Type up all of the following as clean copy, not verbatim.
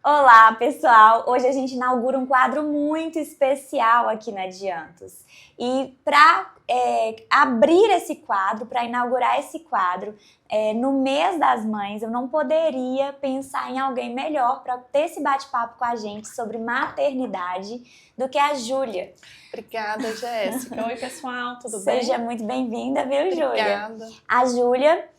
Olá, pessoal! Hoje a gente inaugura um quadro muito especial aqui na Adiantos. E para abrir esse quadro, para inaugurar esse quadro, no mês das mães, eu não poderia pensar em alguém melhor para ter esse bate-papo com a gente sobre maternidade do que a Júlia. Obrigada, Jéssica. Oi, pessoal, tudo bem? Seja muito bem-vinda, viu, Júlia? Obrigada. A Júlia,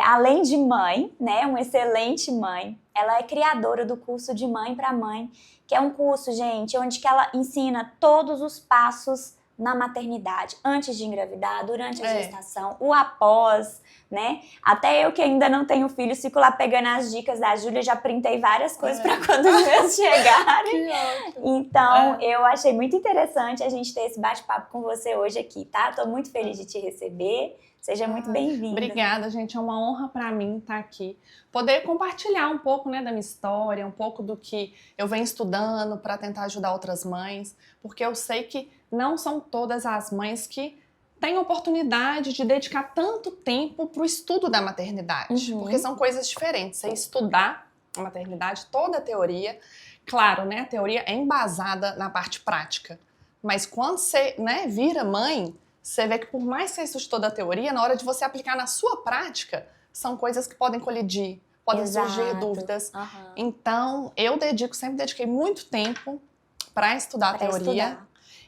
além de mãe, né, uma excelente mãe, ela é criadora do curso de Mãe para Mãe, que é um curso, gente, onde que ela ensina todos os passos na maternidade, antes de engravidar, durante a gestação, o após, né? Até eu que ainda não tenho filho, fico lá pegando as dicas da Júlia, já printei várias coisas para quando os meus chegarem. Que ótimo. Então, eu achei muito interessante a gente ter esse bate-papo com você hoje aqui, tá? Tô muito feliz de te receber. Seja muito bem-vinda. Obrigada, gente. É uma honra para mim estar aqui. Poder compartilhar um pouco, né, da minha história, um pouco do que eu venho estudando para tentar ajudar outras mães, porque eu sei que não são todas as mães que têm oportunidade de dedicar tanto tempo para o estudo da maternidade, porque são coisas diferentes. Você estudar a maternidade, toda a teoria, claro, né, a teoria é embasada na parte prática, mas quando você, né, vira mãe, você vê que por mais que você estude toda a teoria, na hora de você aplicar na sua prática, são coisas que podem colidir, podem surgir dúvidas. Então, eu sempre dediquei muito tempo para estudar a teoria.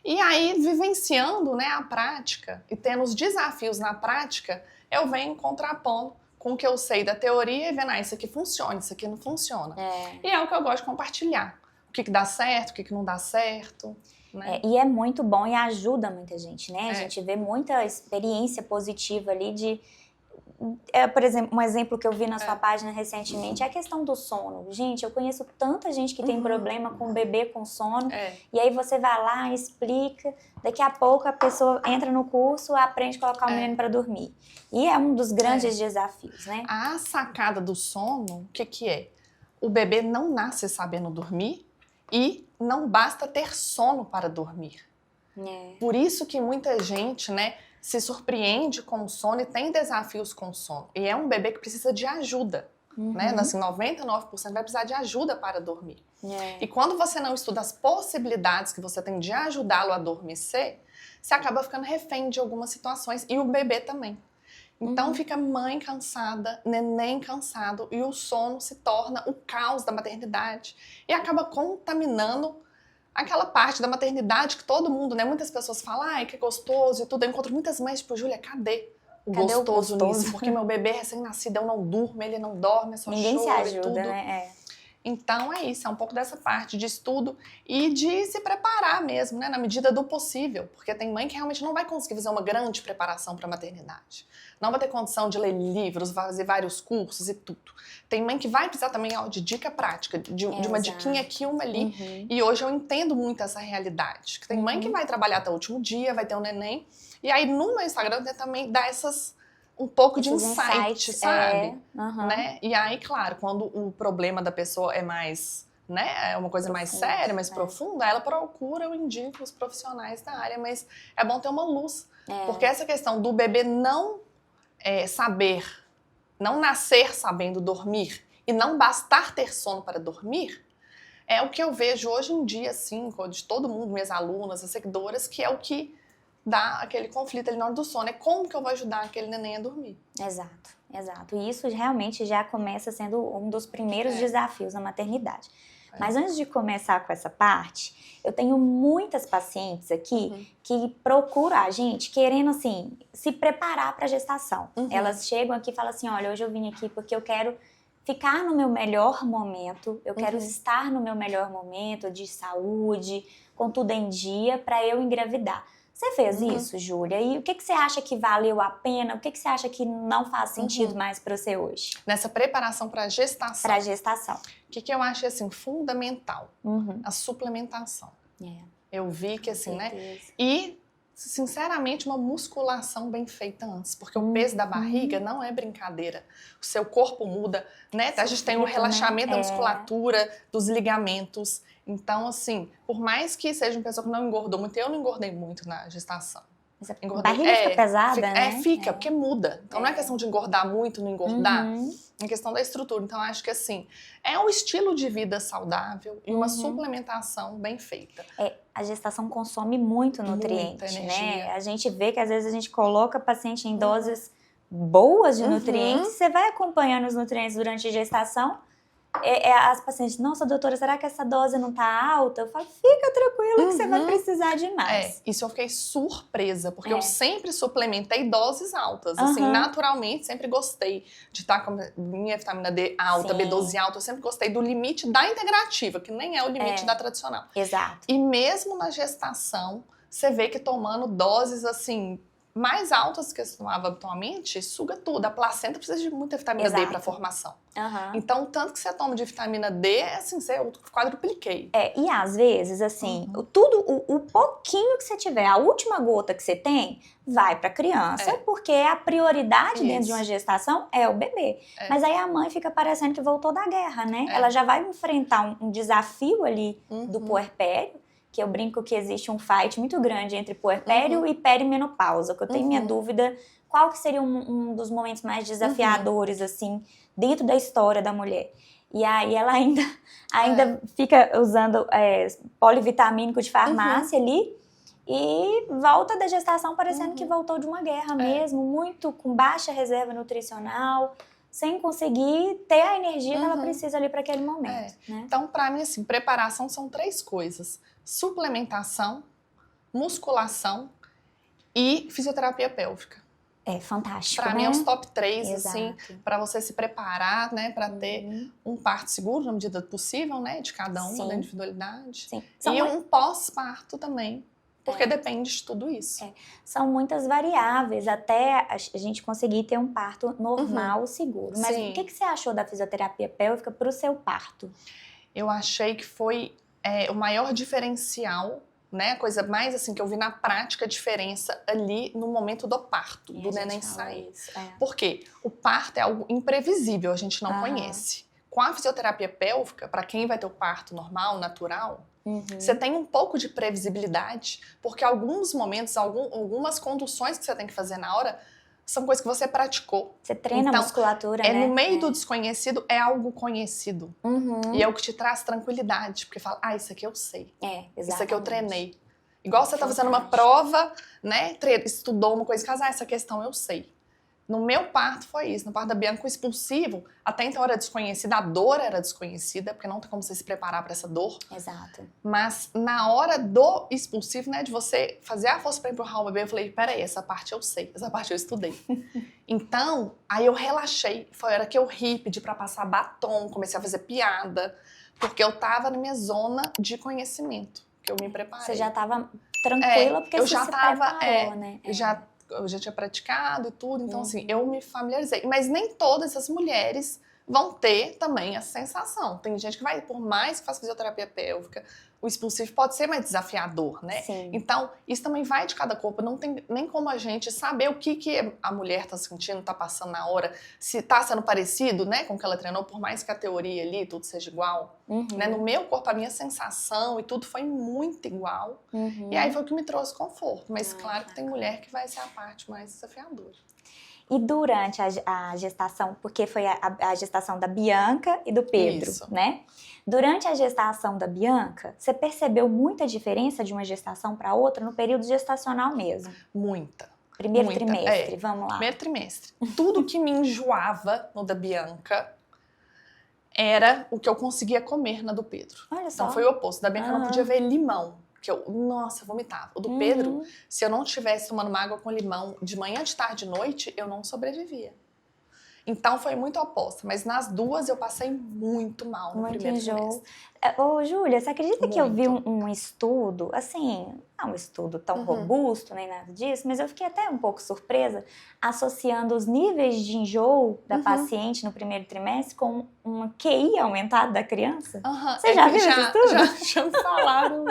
E aí, vivenciando, né, a prática e tendo os desafios na prática, eu venho contrapondo com o que eu sei da teoria e vendo, isso aqui funciona, isso aqui não funciona. E é o que eu gosto de compartilhar. O que dá certo, o que não dá certo. Né? E é muito bom e ajuda muita gente, né? A gente vê muita experiência positiva ali de... por exemplo, um exemplo que eu vi na sua página recentemente é a questão do sono. Gente, eu conheço tanta gente que tem problema com bebê com sono. E aí você vai lá, explica, daqui a pouco a pessoa entra no curso, aprende a colocar o menino para dormir. E é um dos grandes desafios, né? A sacada do sono, o que é? O bebê não nasce sabendo dormir e não basta ter sono para dormir. Por isso que muita gente, né, se surpreende com o sono e tem desafios com o sono. E é um bebê que precisa de ajuda. Né? Assim, 99% vai precisar de ajuda para dormir. E quando você não estuda as possibilidades que você tem de ajudá-lo a adormecer, você acaba ficando refém de algumas situações. E o bebê também. Então fica mãe cansada, neném cansado e o sono se torna o caos da maternidade e acaba contaminando aquela parte da maternidade que todo mundo, né? Muitas pessoas falam, ai, que gostoso e tudo. Eu encontro muitas mães, tipo, Júlia, cadê o gostoso nisso? Porque meu bebê recém-nascido, eu não durmo, ele não dorme, é só ninguém choro se ajuda, e tudo. Né? Então é isso, é um pouco dessa parte de estudo e de se preparar mesmo, né, na medida do possível, porque tem mãe que realmente não vai conseguir fazer uma grande preparação para a maternidade, não vai ter condição de ler livros, fazer vários cursos e tudo. Tem mãe que vai precisar também de dica prática, de uma diquinha aqui, uma ali, e hoje eu entendo muito essa realidade, que tem mãe que vai trabalhar até o último dia, vai ter um neném, e aí no meu Instagram eu também dá um pouco de insight, sabe? Né? E aí, claro, quando o problema da pessoa é mais, né, é uma coisa mais séria, mais profunda, ela procura, eu indico os profissionais da área, mas é bom ter uma luz, porque essa questão do bebê não saber, não nascer sabendo dormir e não bastar ter sono para dormir, é o que eu vejo hoje em dia, assim, de todo mundo, minhas alunas, as seguidoras, que é o que dá aquele conflito ali na hora do sono. É como que eu vou ajudar aquele neném a dormir. Exato. E isso realmente já começa sendo um dos primeiros desafios na maternidade. Mas antes de começar com essa parte, eu tenho muitas pacientes aqui que procuram a gente querendo, assim, se preparar para a gestação. Elas chegam aqui e falam assim, olha, hoje eu vim aqui porque eu quero ficar no meu melhor momento, eu quero estar no meu melhor momento de saúde, com tudo em dia, para eu engravidar. Você fez isso, Júlia? E o que você acha que valeu a pena? O que você acha que não faz sentido mais para você hoje? Nessa preparação para a gestação. Para a gestação. O que eu acho, assim, fundamental? A suplementação. Eu vi que, assim, né? E, sinceramente, uma musculação bem feita antes. Porque o peso da barriga não é brincadeira. O seu corpo muda, né? A gente tem um relaxamento da musculatura, dos ligamentos. Então, assim, por mais que seja uma pessoa que não engordou muito, eu não engordei muito na gestação. Mas a Engordei. barriga fica pesada, né? Fica, porque muda. Então não é questão de engordar muito, não engordar. Uhum. É questão da estrutura. Então acho que assim, é um estilo de vida saudável e uma suplementação bem feita. A gestação consome muito nutriente, Muita energia. né? A gente vê que às vezes a gente coloca a paciente em doses boas de nutrientes, você vai acompanhando os nutrientes durante a gestação, as pacientes, nossa, doutora, será que essa dose não tá alta? Eu falo, fica tranquila que você vai precisar de mais. Isso eu fiquei surpresa, porque eu sempre suplementei doses altas. Assim, naturalmente, sempre gostei de estar com minha vitamina D alta, B12 alta. Eu sempre gostei do limite da integrativa, que nem é o limite da tradicional. Exato. E mesmo na gestação, você vê que tomando doses, assim, mais altas que eu tomava habitualmente, suga tudo. A placenta precisa de muita vitamina D para formação. Então, o tanto que você toma de vitamina D, assim, eu quadrupliquei. E às vezes, assim, o pouquinho que você tiver, a última gota que você tem, vai pra criança, porque a prioridade dentro de uma gestação é o bebê. Mas aí a mãe fica parecendo que voltou da guerra, né? Ela já vai enfrentar um desafio ali do puerpério, que eu brinco que existe um fight muito grande entre puerpério e perimenopausa, que eu tenho minha dúvida qual que seria um dos momentos mais desafiadores, assim, dentro da história da mulher. E aí ela ainda fica usando polivitamínico de farmácia ali, e volta da gestação parecendo que voltou de uma guerra mesmo, muito com baixa reserva nutricional, sem conseguir ter a energia que ela precisa ali para aquele momento. Né? Então, para mim, assim, preparação são 3 coisas: suplementação, musculação e fisioterapia pélvica. É fantástico, Para né? mim é os top 3, Exato. assim, para você se preparar, né, para ter um parto seguro na medida do possível, né, de cada uma, da individualidade. Sim. E um pós-parto também, porque depende de tudo isso. São muitas variáveis até a gente conseguir ter um parto normal, seguro. Mas o que você achou da fisioterapia pélvica para o seu parto? Eu achei que foi o maior diferencial, né? A coisa mais assim que eu vi na prática a diferença ali no momento do parto, do neném sair. Por quê? O parto é algo imprevisível, a gente não conhece. Com a fisioterapia pélvica, para quem vai ter o parto normal, natural, você tem um pouco de previsibilidade, porque alguns momentos, algumas conduções que você tem que fazer na hora são coisas que você praticou. Você treina a musculatura, né? No meio do desconhecido, é algo conhecido. E é o que te traz tranquilidade, porque fala, isso aqui eu sei. Exatamente. Isso aqui eu treinei. Igual você tá fazendo uma prova, né? Estudou uma coisa, essa questão eu sei. No meu parto foi isso. No parto da Bianca, o expulsivo, até então era desconhecida, a dor era desconhecida, porque não tem como você se preparar para essa dor. Exato. Mas na hora do expulsivo, né, de você fazer a força para empurrar o bebê, eu falei, peraí, essa parte eu sei, essa parte eu estudei. Então, aí eu relaxei. Foi a hora que eu ri, pedi para passar batom, comecei a fazer piada, porque eu tava na minha zona de conhecimento, que eu me preparei. Você já tava tranquila, porque eu você já se tava, preparou, né? Eu já tinha praticado e tudo, então assim, eu me familiarizei. Mas nem todas as mulheres vão ter também essa sensação. Tem gente que vai, por mais que faça fisioterapia pélvica, o expulsivo pode ser mais desafiador, né? Sim. Então, isso também vai de cada corpo. Não tem nem como a gente saber o que a mulher tá sentindo, tá passando na hora, se tá sendo parecido, né, com o que ela treinou, por mais que a teoria ali tudo seja igual. Né? No meu corpo, a minha sensação e tudo foi muito igual. E aí foi o que me trouxe conforto. Mas claro que tem mulher que vai ser a parte mais desafiadora. E durante a gestação, porque foi a gestação da Bianca e do Pedro, né? Durante a gestação da Bianca, você percebeu muita diferença de uma gestação para outra no período gestacional mesmo? Muita. Primeiro trimestre, vamos lá. Primeiro trimestre. Tudo que me enjoava no da Bianca era o que eu conseguia comer na do Pedro. Olha só. Então foi o oposto. Da Bianca eu não podia ver limão. Que eu, nossa, vomitava. O do Pedro, se eu não estivesse tomando uma água com limão de manhã, de tarde, de noite, eu não sobrevivia. Então foi muito oposta, mas nas duas eu passei muito mal no primeiro trimestre. Ô, Júlia, você acredita que eu vi um estudo, assim, não um estudo tão robusto nem nada disso, mas eu fiquei até um pouco surpresa, associando os níveis de enjoo da paciente no primeiro trimestre com uma QI aumentada da criança? Você já viu esse estudo? Já me falaram.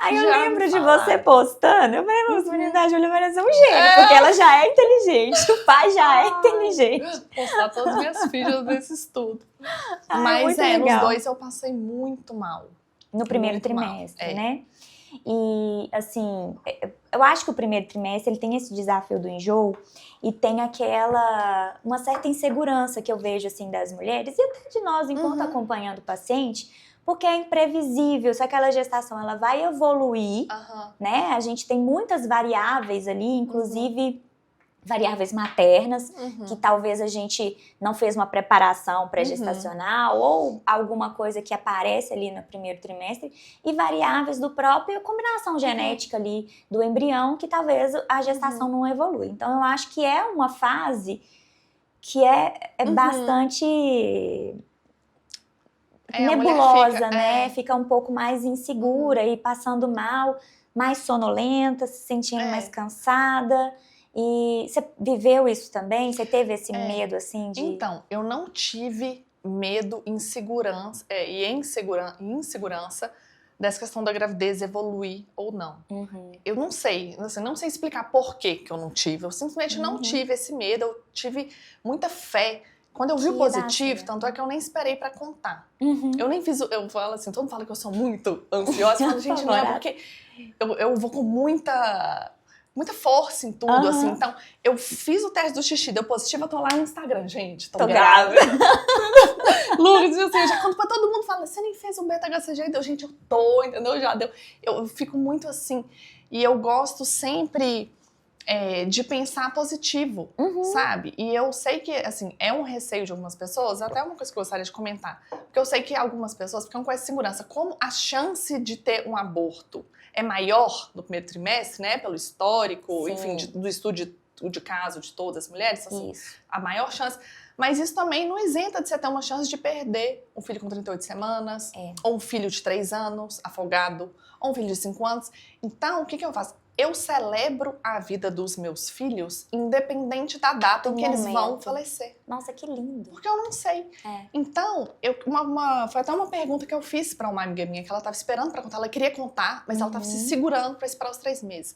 Aí eu lembro de você postando, eu falei, os meninos da Júlia parecem um gênio, porque ela já é inteligente, o pai já é inteligente. Postar todas as minhas filhas desse estudo. Mas nos dois eu passei muito mal. No primeiro trimestre, né? E, assim, eu acho que o primeiro trimestre ele tem esse desafio do enjoo e tem uma certa insegurança que eu vejo, assim, das mulheres e até de nós, enquanto acompanhando o paciente, porque é imprevisível. Se aquela gestação ela vai evoluir, né? A gente tem muitas variáveis ali, inclusive variáveis maternas, que talvez a gente não fez uma preparação pré-gestacional ou alguma coisa que aparece ali no primeiro trimestre, e variáveis do próprio combinação genética ali do embrião, que talvez a gestação não evolui. Então, eu acho que é uma fase que é bastante nebulosa, né? Fica um pouco mais insegura e passando mal, mais sonolenta, se sentindo mais cansada. E você viveu isso também? Você teve esse medo, assim, de... Então, eu não tive medo, insegurança dessa questão da gravidez evoluir ou não. Eu não sei, assim, não sei explicar por que eu não tive. Eu simplesmente não tive esse medo, eu tive muita fé. Quando eu vi o positivo, tanto é que eu nem esperei pra contar. Eu nem fiz, eu falo assim, todo mundo fala que eu sou muito ansiosa, eu falo, gente, não é porque eu vou com muita força em tudo, assim. Então, eu fiz o teste do xixi, deu positivo, eu tô lá no Instagram, gente, tô grávida. Lourdes, assim, eu já conto pra todo mundo, fala, você nem fez um beta-HCG? Deu, gente, eu tô, entendeu? Já deu. Eu fico muito assim, e eu gosto sempre de pensar positivo, sabe? E eu sei que, assim, é um receio de algumas pessoas, até uma coisa que eu gostaria de comentar, porque eu sei que algumas pessoas ficam com essa segurança, como a chance de ter um aborto é maior no primeiro trimestre, né, pelo histórico, enfim, do estudo de caso de todas as mulheres, assim, a maior chance. Mas isso também não isenta de você ter uma chance de perder um filho com 38 semanas, ou um filho de 3 anos, afogado, ou um filho de 5 anos. Então, o que eu faço? Eu celebro a vida dos meus filhos, independente da data em que eles vão falecer. Nossa, que lindo. Porque eu não sei. Então, foi até uma pergunta que eu fiz pra uma amiga minha, que ela tava esperando pra contar. Ela queria contar, mas ela tava se segurando pra esperar os 3 meses.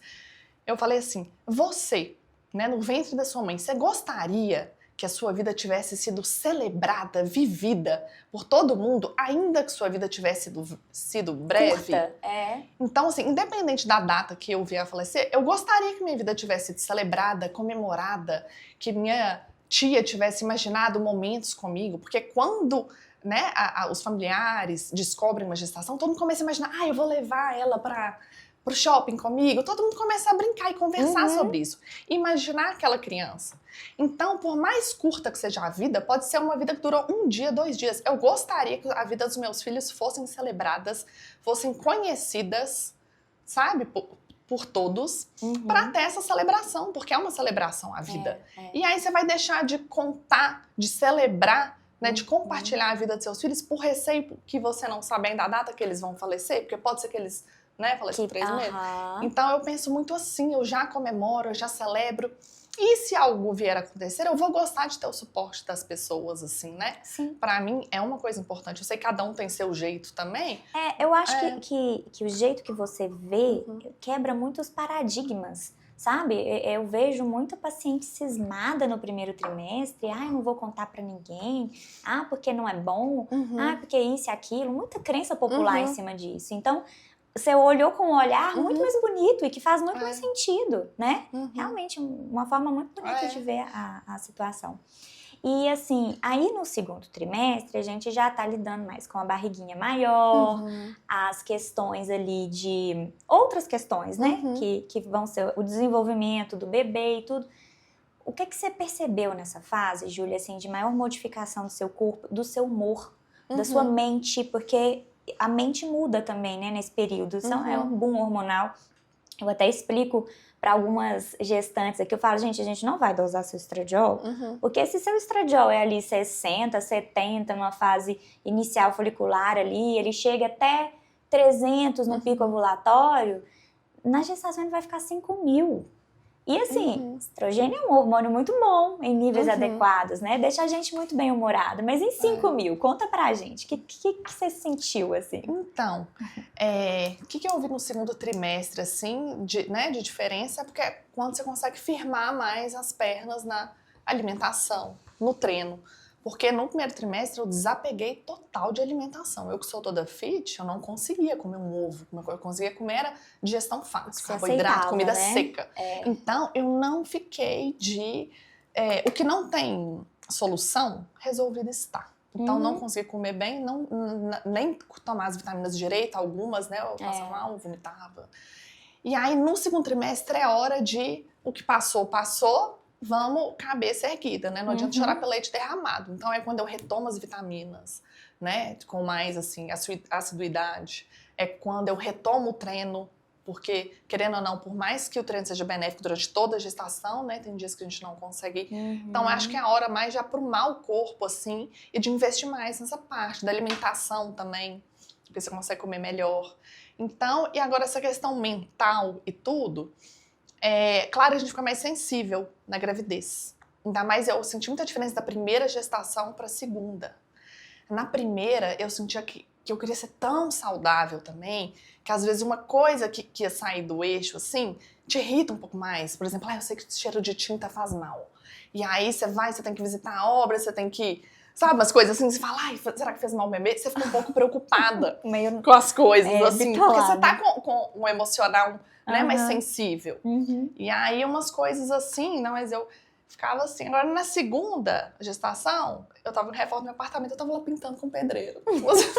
Eu falei assim, você, né, no ventre da sua mãe, você gostaria que a sua vida tivesse sido celebrada, vivida por todo mundo, ainda que sua vida tivesse sido breve? Curta, Então, assim, independente da data que eu vier a falecer, eu gostaria que minha vida tivesse sido celebrada, comemorada, que minha tia tivesse imaginado momentos comigo, porque quando, né, os familiares descobrem uma gestação, todo mundo começa a imaginar, eu vou levar ela pro shopping comigo, todo mundo começa a brincar e conversar sobre isso. Imaginar aquela criança. Então, por mais curta que seja a vida, pode ser uma vida que durou 1 dia, 2 dias. Eu gostaria que a vida dos meus filhos fossem celebradas, fossem conhecidas, sabe, por todos, para ter essa celebração, porque é uma celebração a vida. E aí você vai deixar de contar, de celebrar, né, de compartilhar a vida dos seus filhos por receio que você não sabe ainda a data que eles vão falecer, porque pode ser que eles... né, falecem 3 meses. Então eu penso muito assim, eu já comemoro, eu já celebro. E se algo vier a acontecer, eu vou gostar de ter o suporte das pessoas, assim, né? Sim. Pra mim é uma coisa importante. Eu sei que cada um tem seu jeito também. Eu acho que o jeito que você vê quebra muitos paradigmas, sabe? Eu vejo muita paciente cismada no primeiro trimestre. Eu não vou contar pra ninguém. Porque não é bom. Porque isso e aquilo. Muita crença popular em cima disso. Então, você olhou com um olhar muito mais bonito e que faz muito mais sentido, né? Realmente, uma forma muito bonita de ver a situação. E assim, aí no segundo trimestre, a gente já tá lidando mais com a barriguinha maior, as questões ali de... outras questões, né? Que vão ser o desenvolvimento do bebê e tudo. O que você percebeu nessa fase, Júlia, assim, de maior modificação do seu corpo, do seu humor, da sua mente? Porque... a mente muda também, né, nesse período. Isso é um boom hormonal. Eu até explico para algumas gestantes aqui, eu falo, gente, a gente não vai dosar seu estradiol, porque se seu estradiol é ali 60, 70, numa fase inicial folicular ali, ele chega até 300 no pico ovulatório, na gestação ele vai ficar 5.000. E assim, estrogênio é um hormônio muito bom em níveis adequados, né? Deixa a gente muito bem humorado. Mas em 5.000, conta pra gente, o que você sentiu, assim? Então, o que eu ouvi no segundo trimestre, assim, de diferença, porque é quando você consegue firmar mais as pernas na alimentação, no treino. Porque no primeiro trimestre eu desapeguei total de alimentação. Eu que sou toda fit, eu não conseguia comer um ovo. Eu conseguia comer era digestão fácil, carboidrato, comida seca. Então eu não fiquei de... o que não tem solução, resolvido está. Então não consegui comer bem, nem tomar as vitaminas direito, algumas, né? Eu passava mal, eu vomitava. E aí no segundo trimestre é hora de o que passou, passou. Vamos, cabeça erguida, né? Não adianta chorar pelo leite derramado. Então é quando eu retomo as vitaminas, né? Com mais, assim, assiduidade. É quando eu retomo o treino, porque, querendo ou não, por mais que o treino seja benéfico durante toda a gestação, né? Tem dias que a gente não consegue. Então acho que é a hora mais de aprumar o corpo, assim, e de investir mais nessa parte da alimentação também, porque você consegue comer melhor. Então, e agora essa questão mental e tudo... claro, a gente fica mais sensível na gravidez. Ainda mais eu senti muita diferença da primeira gestação para a segunda. Na primeira, eu sentia que eu queria ser tão saudável também, que às vezes uma coisa que ia sair do eixo, assim, te irrita um pouco mais. Por exemplo, eu sei que cheiro de tinta faz mal. E aí você tem que visitar a obra, você tem que... Sabe, umas coisas assim, você fala, será que fez mal o bebê? Você fica um pouco preocupada com as coisas, assim. bitolada. Porque você tá com um emocional... né, mais sensível. E aí umas coisas assim, não, mas eu ficava assim. Agora na segunda gestação, eu tava no reforma do meu apartamento, eu tava lá pintando com pedreiro. Você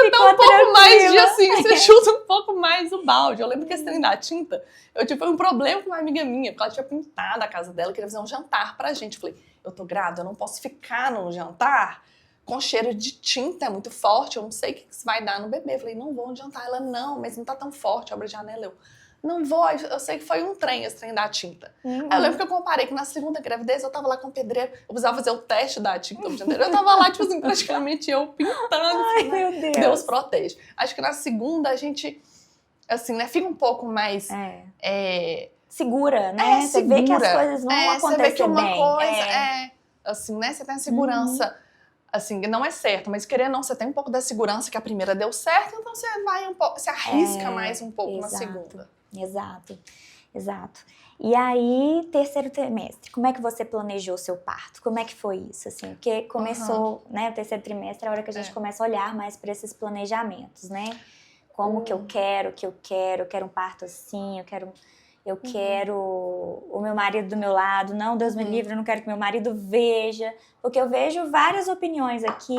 dá um pouco mais de assim, você chuta um pouco mais o balde. Eu lembro que esse trem da tinta, eu tive um problema com uma amiga minha, porque ela tinha pintado a casa dela, queria fazer um jantar pra gente. Eu falei, eu tô grávida, eu não posso ficar no jantar com cheiro de tinta, é muito forte, eu não sei o que isso vai dar no bebê. Eu falei, não vou adiantar. Ela, não, mas não tá tão forte, abre a janela. Eu não vou, eu sei que foi um trem, esse trem da tinta. Aí eu lembro que eu comparei que na segunda gravidez eu tava lá com o pedreiro, eu precisava fazer o teste da tinta, eu tava lá, tipo assim, praticamente eu pintando. Ai, assim, né? meu Deus. Deus protege. Acho que na segunda a gente, assim, né, fica um pouco mais... segura, né? Você vê que as coisas vão acontecer você vê que uma bem. coisa assim, né, você tem a segurança... Assim, não é certo, mas querendo ou não, você tem um pouco da segurança que a primeira deu certo, então você vai um pouco, você arrisca mais um pouco na segunda. Exato. E aí, terceiro trimestre, como é que você planejou o seu parto? Como é que foi isso, assim? Porque começou, né, o terceiro trimestre é a hora que a gente começa a olhar mais para esses planejamentos, né? Como que eu quero um parto assim, eu quero o meu marido do meu lado, não, Deus me livre, eu não quero que meu marido veja, porque eu vejo várias opiniões aqui.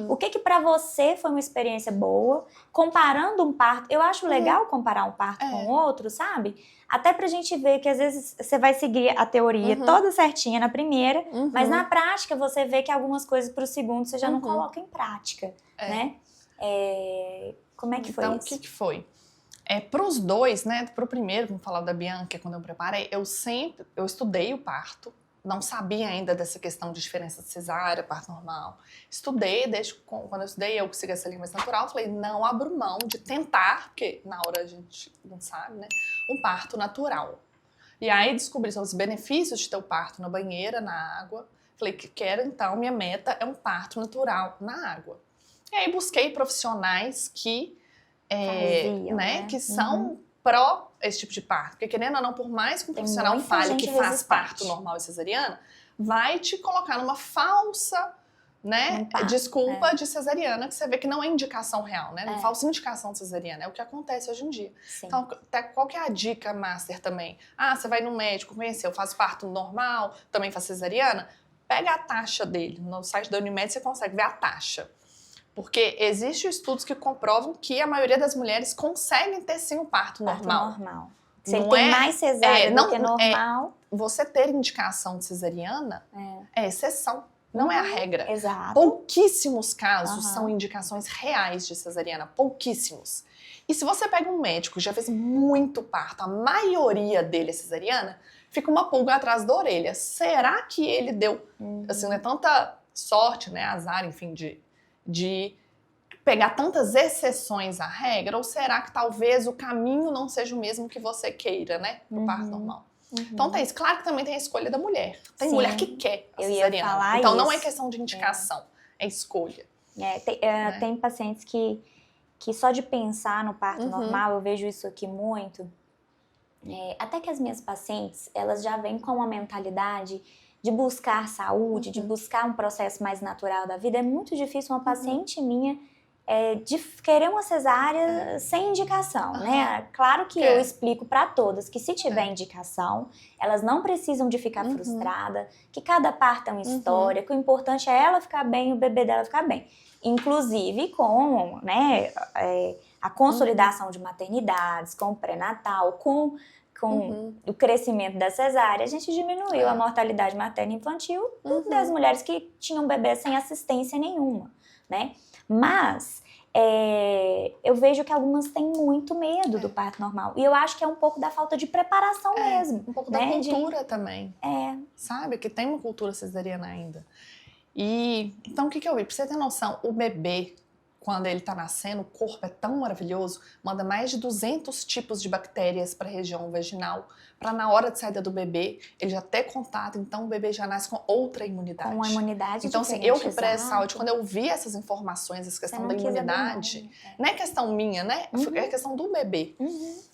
O que pra você foi uma experiência boa, comparando um parto, eu acho legal comparar um parto com o outro, sabe? Até pra gente ver que às vezes você vai seguir a teoria toda certinha na primeira, mas na prática você vê que algumas coisas pro segundo você já não coloca em prática, né? Como é que foi isso? Então, o que foi? Para os dois, né, para o primeiro, vamos falar da Bianca, quando eu preparei, eu estudei o parto, não sabia ainda dessa questão de diferença de cesárea, parto normal. Estudei, desde quando eu estudei, eu consegui essa linha mais natural, falei, não abro mão de tentar, porque na hora a gente não sabe, né, um parto natural. E aí descobri sobre os benefícios de ter o parto na banheira, na água. Falei que quero, então, minha meta é um parto natural na água. E aí busquei profissionais que que são pró esse tipo de parto. Porque querendo ou não, por mais que um profissional fale que faz parto normal e cesariana, vai te colocar numa falsa, né, desculpa de cesariana, que você vê que não é indicação real, né? Uma falsa indicação de cesariana. É o que acontece hoje em dia. Sim. Então, qual que é a dica master também? Você vai no médico, conheceu, faz parto normal, também faz cesariana? Pega a taxa dele. No site da Unimed você consegue ver a taxa. Porque existem estudos que comprovam que a maioria das mulheres conseguem ter sim um parto normal. Se ele tem mais cesárea do que normal... Você ter indicação de cesariana é exceção, não é a regra. Exato. Pouquíssimos casos são indicações reais de cesariana, pouquíssimos. E se você pega um médico que já fez muito parto, a maioria dele é cesariana, fica uma pulga atrás da orelha. Será que ele deu, assim, não é tanta sorte, né, azar, enfim, de pegar tantas exceções à regra, ou será que talvez o caminho não seja o mesmo que você queira, né, pro parto normal? Então tem isso. Claro que também tem a escolha da mulher. Tem mulher que quer a cesariana. Então não é questão de indicação, é escolha. Tem pacientes que só de pensar no parto normal, eu vejo isso aqui muito, até que as minhas pacientes, elas já vêm com uma mentalidade de buscar saúde, de buscar um processo mais natural da vida, é muito difícil uma paciente minha de querer uma cesárea sem indicação, né? Claro que eu explico para todas que se tiver indicação, elas não precisam de ficar frustradas, que cada parto é uma história, que o importante é ela ficar bem e o bebê dela ficar bem. Inclusive com, né, a consolidação de maternidades, com o pré-natal, com o crescimento da cesárea, a gente diminuiu a mortalidade materna e infantil das mulheres que tinham bebê sem assistência nenhuma, né? Mas eu vejo que algumas têm muito medo do parto normal. E eu acho que é um pouco da falta de preparação mesmo. Um pouco da cultura também. Sabe? Que tem uma cultura cesariana ainda. E então o que eu vi? Pra você ter noção, o bebê, quando ele tá nascendo, o corpo é tão maravilhoso, manda mais de 200 tipos de bactérias para a região vaginal, para na hora de saída do bebê, ele já ter contato, então o bebê já nasce com outra imunidade. Com uma imunidade então, assim, eu que presto saúde, quando eu vi essas informações, essa questão da imunidade, não é questão minha, né? É questão do bebê.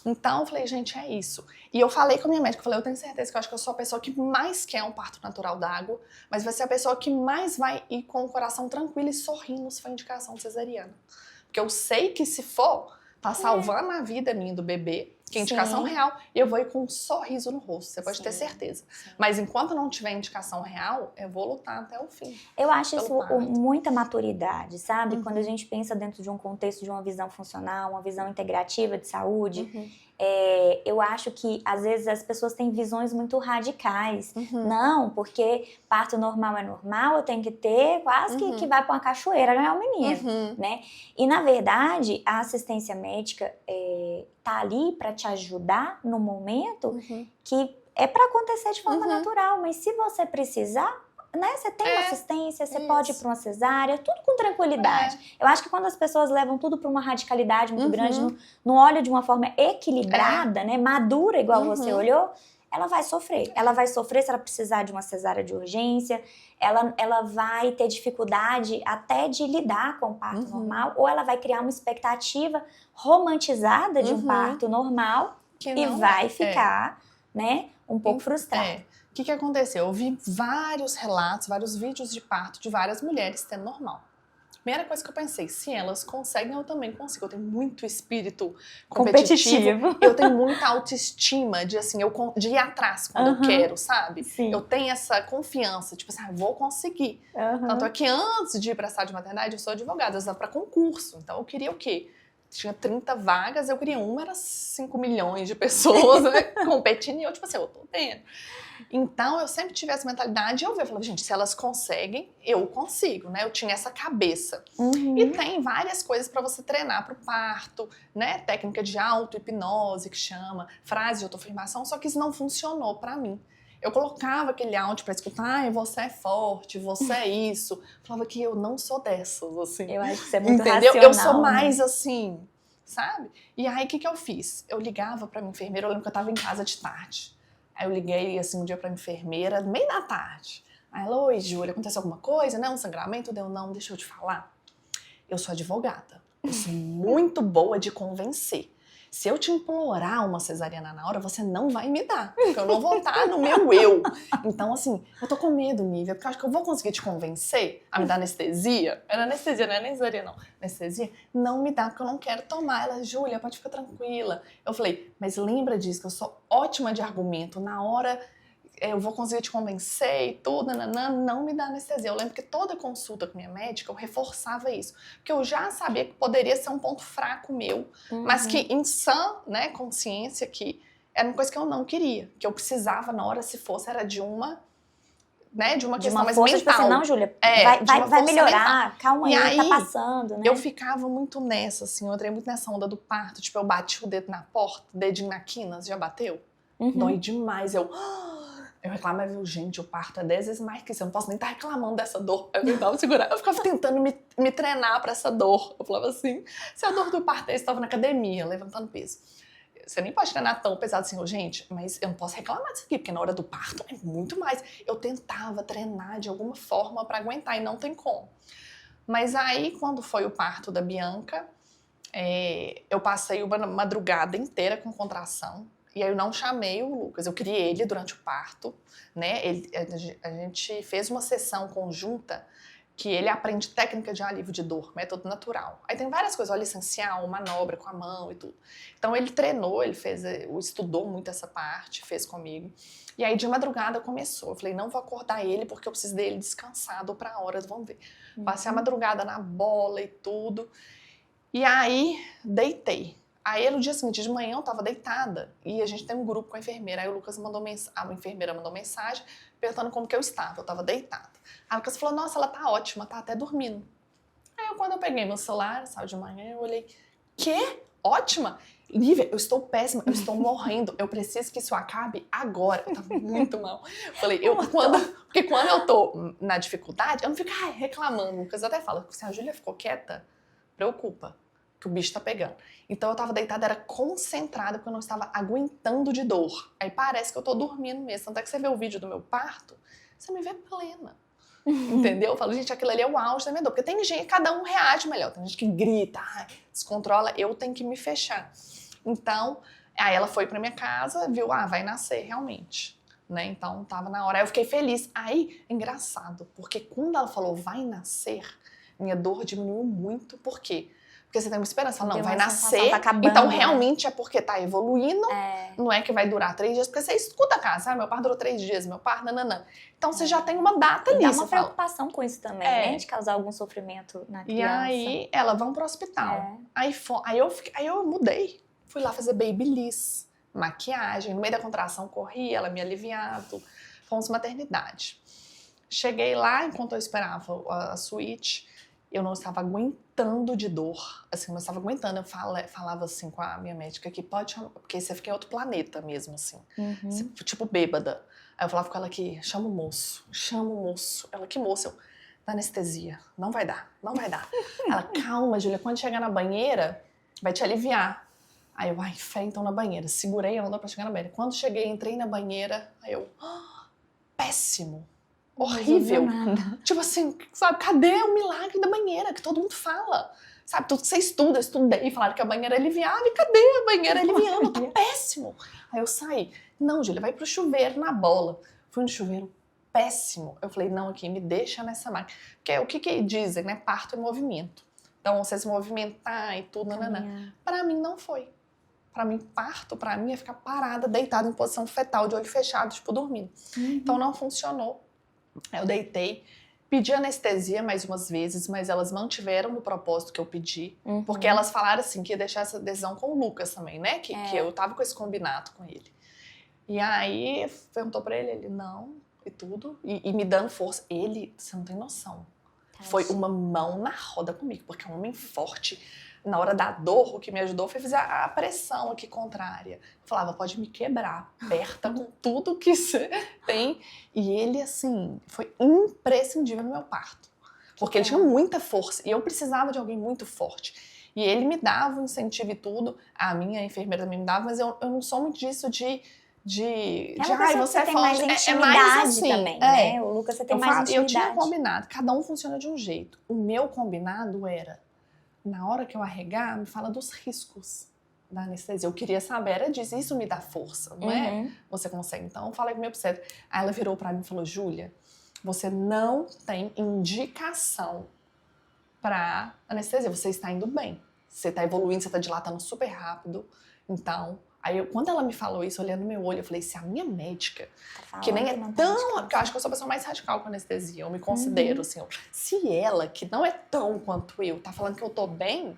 Então, eu falei, gente, é isso. E eu falei com a minha médica, eu falei, eu tenho certeza que eu acho que eu sou a pessoa que mais quer um parto natural d'água, mas vai ser a pessoa que mais vai ir com o coração tranquilo e sorrindo se for indicação cesariana. Porque eu sei que se for, tá salvando a vida minha do bebê, que é indicação real, eu vou ir com um sorriso no rosto, você pode ter certeza. Mas enquanto não tiver indicação real, eu vou lutar até o fim. Eu acho isso muita maturidade, sabe? Quando a gente pensa dentro de um contexto de uma visão funcional, uma visão integrativa de saúde, eu acho que às vezes as pessoas têm visões muito radicais. Não, porque parto normal é normal, eu tenho que ter quase que vai para uma cachoeira ganhar um menino, né? E na verdade, a assistência médica tá ali para te ajudar no momento que é para acontecer de forma natural, mas se você precisar, né, você tem uma assistência, você pode ir para uma cesárea, tudo com tranquilidade. Eu acho que quando as pessoas levam tudo para uma radicalidade muito grande, não olham de uma forma equilibrada, né, madura, igual você olhou, ela vai sofrer. Ela vai sofrer se ela precisar de uma cesárea de urgência, ela vai ter dificuldade até de lidar com o parto normal, ou ela vai criar uma expectativa romantizada de um parto normal e vai ficar, né, um pouco frustrada. O que aconteceu? Eu vi vários relatos, vários vídeos de parto de várias mulheres tendo normal. Primeira coisa que eu pensei, se elas conseguem, eu também consigo. Eu tenho muito espírito competitivo. Eu tenho muita autoestima de, assim, de ir atrás quando eu quero, sabe? Sim. Eu tenho essa confiança, tipo assim, vou conseguir. Tanto é que antes de ir pra sala de maternidade, eu sou advogada, eu estava pra concurso. Então eu queria o quê? Tinha 30 vagas, eu queria uma, era 5 milhões de pessoas, né, competindo, e eu, tipo assim, eu tô tendo. Então, eu sempre tive essa mentalidade e eu falava, gente, se elas conseguem, eu consigo, né? Eu tinha essa cabeça. E tem várias coisas para você treinar pro parto, né? Técnica de auto-hipnose, que chama, frase de autoafirmação, só que isso não funcionou para mim. Eu colocava aquele áudio pra escutar, você é forte, você é isso. Falava que eu não sou dessas, assim. Eu acho que você é muito racional. Eu sou mais assim, sabe? E aí, o que eu fiz? Eu ligava pra minha enfermeira, eu lembro que eu tava em casa de tarde. Aí eu liguei, assim, um dia pra enfermeira, no meio da tarde. Aí ela, oi, Júlia, aconteceu alguma coisa, né? Um sangramento? Deu, não, deixa eu te falar. Eu sou advogada. Eu sou muito boa de convencer. Se eu te implorar uma cesariana na hora, você não vai me dar, porque eu não vou estar no meu eu. Então, assim, eu tô com medo, Nívia, porque eu acho que eu vou conseguir te convencer a me dar anestesia. Era anestesia, não é nem cesariana, não. Anestesia, não me dá, porque eu não quero tomar. Ela, Júlia, pode ficar tranquila. Eu falei, mas lembra disso, que eu sou ótima de argumento. Na hora eu vou conseguir te convencer e tudo, não me dá anestesia. Eu lembro que toda consulta com minha médica, eu reforçava isso. Porque eu já sabia que poderia ser um ponto fraco meu, mas que em sã, né, consciência, que era uma coisa que eu não queria. Que eu precisava, na hora, se fosse, era de uma, né, de uma questão mais mental. Tipo assim, não, Júlia, vai melhorar, mental. Calma aí, tá passando, né? Eu ficava muito nessa, assim, eu entrei muito nessa onda do parto. Tipo, eu bati o dedo na porta, dedinho na quina, já bateu? Dói demais, eu reclamava, gente, o parto é 10 vezes mais que isso, eu não posso nem estar reclamando dessa dor. Eu tentava segurar, eu ficava tentando me treinar pra essa dor. Eu falava assim, se a dor do parto é, eu estava na academia, levantando peso. Você nem pode treinar tão pesado assim, gente, mas eu não posso reclamar disso aqui, porque na hora do parto é muito mais. Eu tentava treinar de alguma forma pra aguentar e não tem como. Mas aí, quando foi o parto da Bianca, eu passei uma madrugada inteira com contração. E aí eu não chamei o Lucas, eu criei ele durante o parto, né? A gente fez uma sessão conjunta que ele aprende técnica de alívio de dor, método natural. Aí tem várias coisas, óleo essencial, manobra com a mão e tudo. Então ele treinou, estudou muito essa parte, fez comigo. E aí de madrugada começou. Eu falei, não vou acordar ele porque eu preciso dele descansado pra horas, vamos ver. Passei a madrugada na bola e tudo. E aí deitei. Aí no dia seguinte, de manhã, eu tava deitada e a gente tem um grupo com a enfermeira. Aí o Lucas a enfermeira mandou mensagem perguntando como que eu estava. Eu tava deitada. Aí o Lucas falou, nossa, ela tá ótima, tá até dormindo. Aí quando eu peguei meu celular, saiu de manhã, eu olhei, quê? Ótima? Lívia, eu estou péssima, eu estou morrendo, eu preciso que isso acabe agora. Eu tava muito mal. Falei, porque quando eu tô na dificuldade, eu não fico reclamando. O Lucas até fala, se a Júlia ficou quieta, preocupa. Que o bicho tá pegando. Então eu tava deitada, era concentrada, porque eu não estava aguentando de dor. Aí parece que eu tô dormindo mesmo. Tanto é que você vê o vídeo do meu parto, você me vê plena. Entendeu? Eu falo, gente, aquilo ali é o auge da minha dor. Porque tem gente, cada um reage melhor. Tem gente que grita, descontrola, eu tenho que me fechar. Então, aí ela foi pra minha casa, viu, vai nascer realmente. Né? Então tava na hora. Aí eu fiquei feliz. Aí, engraçado, porque quando ela falou vai nascer, minha dor diminuiu muito. Por quê? Porque você tem uma esperança, fala, não, vai nascer, tá acabando, então né? realmente é porque tá evoluindo, não é que vai durar 3 dias, porque você escuta a casa, meu parto durou 3 dias, meu parto, nananã. Então você já tem uma data ali, dá você uma preocupação com isso também, né? De causar algum sofrimento na criança. E aí, ela, vamos pro hospital. Aí eu mudei, fui lá fazer babyliss, maquiagem, no meio da contração corri, ela me aliviava, fomos maternidade. Cheguei lá, enquanto eu esperava a suíte, eu não estava aguentando de dor, assim, não estava aguentando. Eu falava assim com a minha médica que pode chamar, porque você fica em outro planeta mesmo, assim, tipo bêbada. Aí eu falava com ela que chama o moço. Ela, que moço? Eu, da anestesia, não vai dar. Ela, calma, Júlia, quando chegar na banheira, vai te aliviar. Aí eu, fé, então na banheira. Segurei a onda pra chegar na banheira. Quando cheguei, entrei na banheira, aí eu, péssimo. Horrível. Tipo assim, sabe, cadê o milagre da banheira que todo mundo fala? Sabe, tudo que você estuda, eu estudei, falaram que a banheira aliviava, e cadê a banheira aliviando? Tá péssimo. Aí eu saí. Não, Júlia, vai pro chuveiro na bola. Fui no chuveiro, péssimo. Eu falei, não, aqui, me deixa nessa máquina. Porque o que dizem, né? Parto é movimento. Então, você se movimentar e tudo, nananã. Pra mim, não foi. Pra mim, parto, pra mim, é ficar parada, deitada em posição fetal, de olho fechado, tipo, dormindo. Então, não funcionou. Eu deitei, pedi anestesia mais umas vezes, mas elas mantiveram no propósito que eu pedi, porque elas falaram assim, que ia deixar essa decisão com o Lucas também, né? Que eu tava com esse combinado com ele. E aí, perguntou pra ele não, e tudo, e me dando força. Ele, você não tem noção, foi uma mão na roda comigo, porque é um homem forte. Na hora da dor, o que me ajudou foi fazer a pressão aqui contrária. Eu falava, pode me quebrar, aperta com tudo que você tem. E ele, assim, foi imprescindível no meu parto. Porque ele tinha muita força e eu precisava de alguém muito forte. E ele me dava o incentivo e tudo. A minha enfermeira também me dava, mas eu não sou muito disso de você é tem forte. mais intimidade é mais assim, também, né? O Lucas, você tem mais intimidade. Eu tinha combinado, cada um funciona de um jeito. O meu combinado era, na hora que eu arregar, me fala dos riscos da anestesia. Eu queria saber, era disso, isso me dá força, não é? Você consegue. Então, eu falei com o meu obstetra. Aí ela virou pra mim e falou, Júlia, você não tem indicação pra anestesia, você está indo bem. Você tá evoluindo, você tá dilatando super rápido. Então, aí quando ela me falou isso, olhando no meu olho, eu falei, se a minha médica, que nem é tão... Porque eu acho que eu sou a pessoa mais radical com anestesia, eu me considero, assim, se ela, que não é tão quanto eu, tá falando que eu tô bem,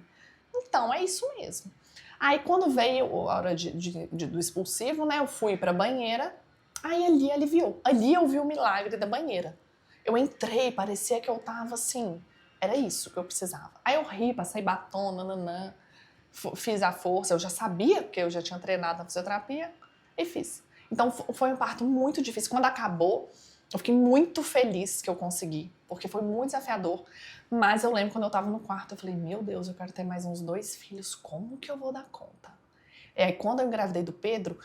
então é isso mesmo. Aí quando veio a hora do expulsivo, né, eu fui pra banheira, aí ali aliviou. Ali eu vi o milagre da banheira. Eu entrei, parecia que eu tava assim, era isso que eu precisava. Aí eu ri, passei batom, nananã, fiz a força, eu já sabia, porque eu já tinha treinado na fisioterapia, e fiz. Então foi um parto muito difícil. Quando acabou, eu fiquei muito feliz que eu consegui, porque foi muito desafiador. Mas eu lembro quando eu tava no quarto, eu falei, meu Deus, eu quero ter mais uns 2 filhos, como que eu vou dar conta? Quando eu engravidei do Pedro,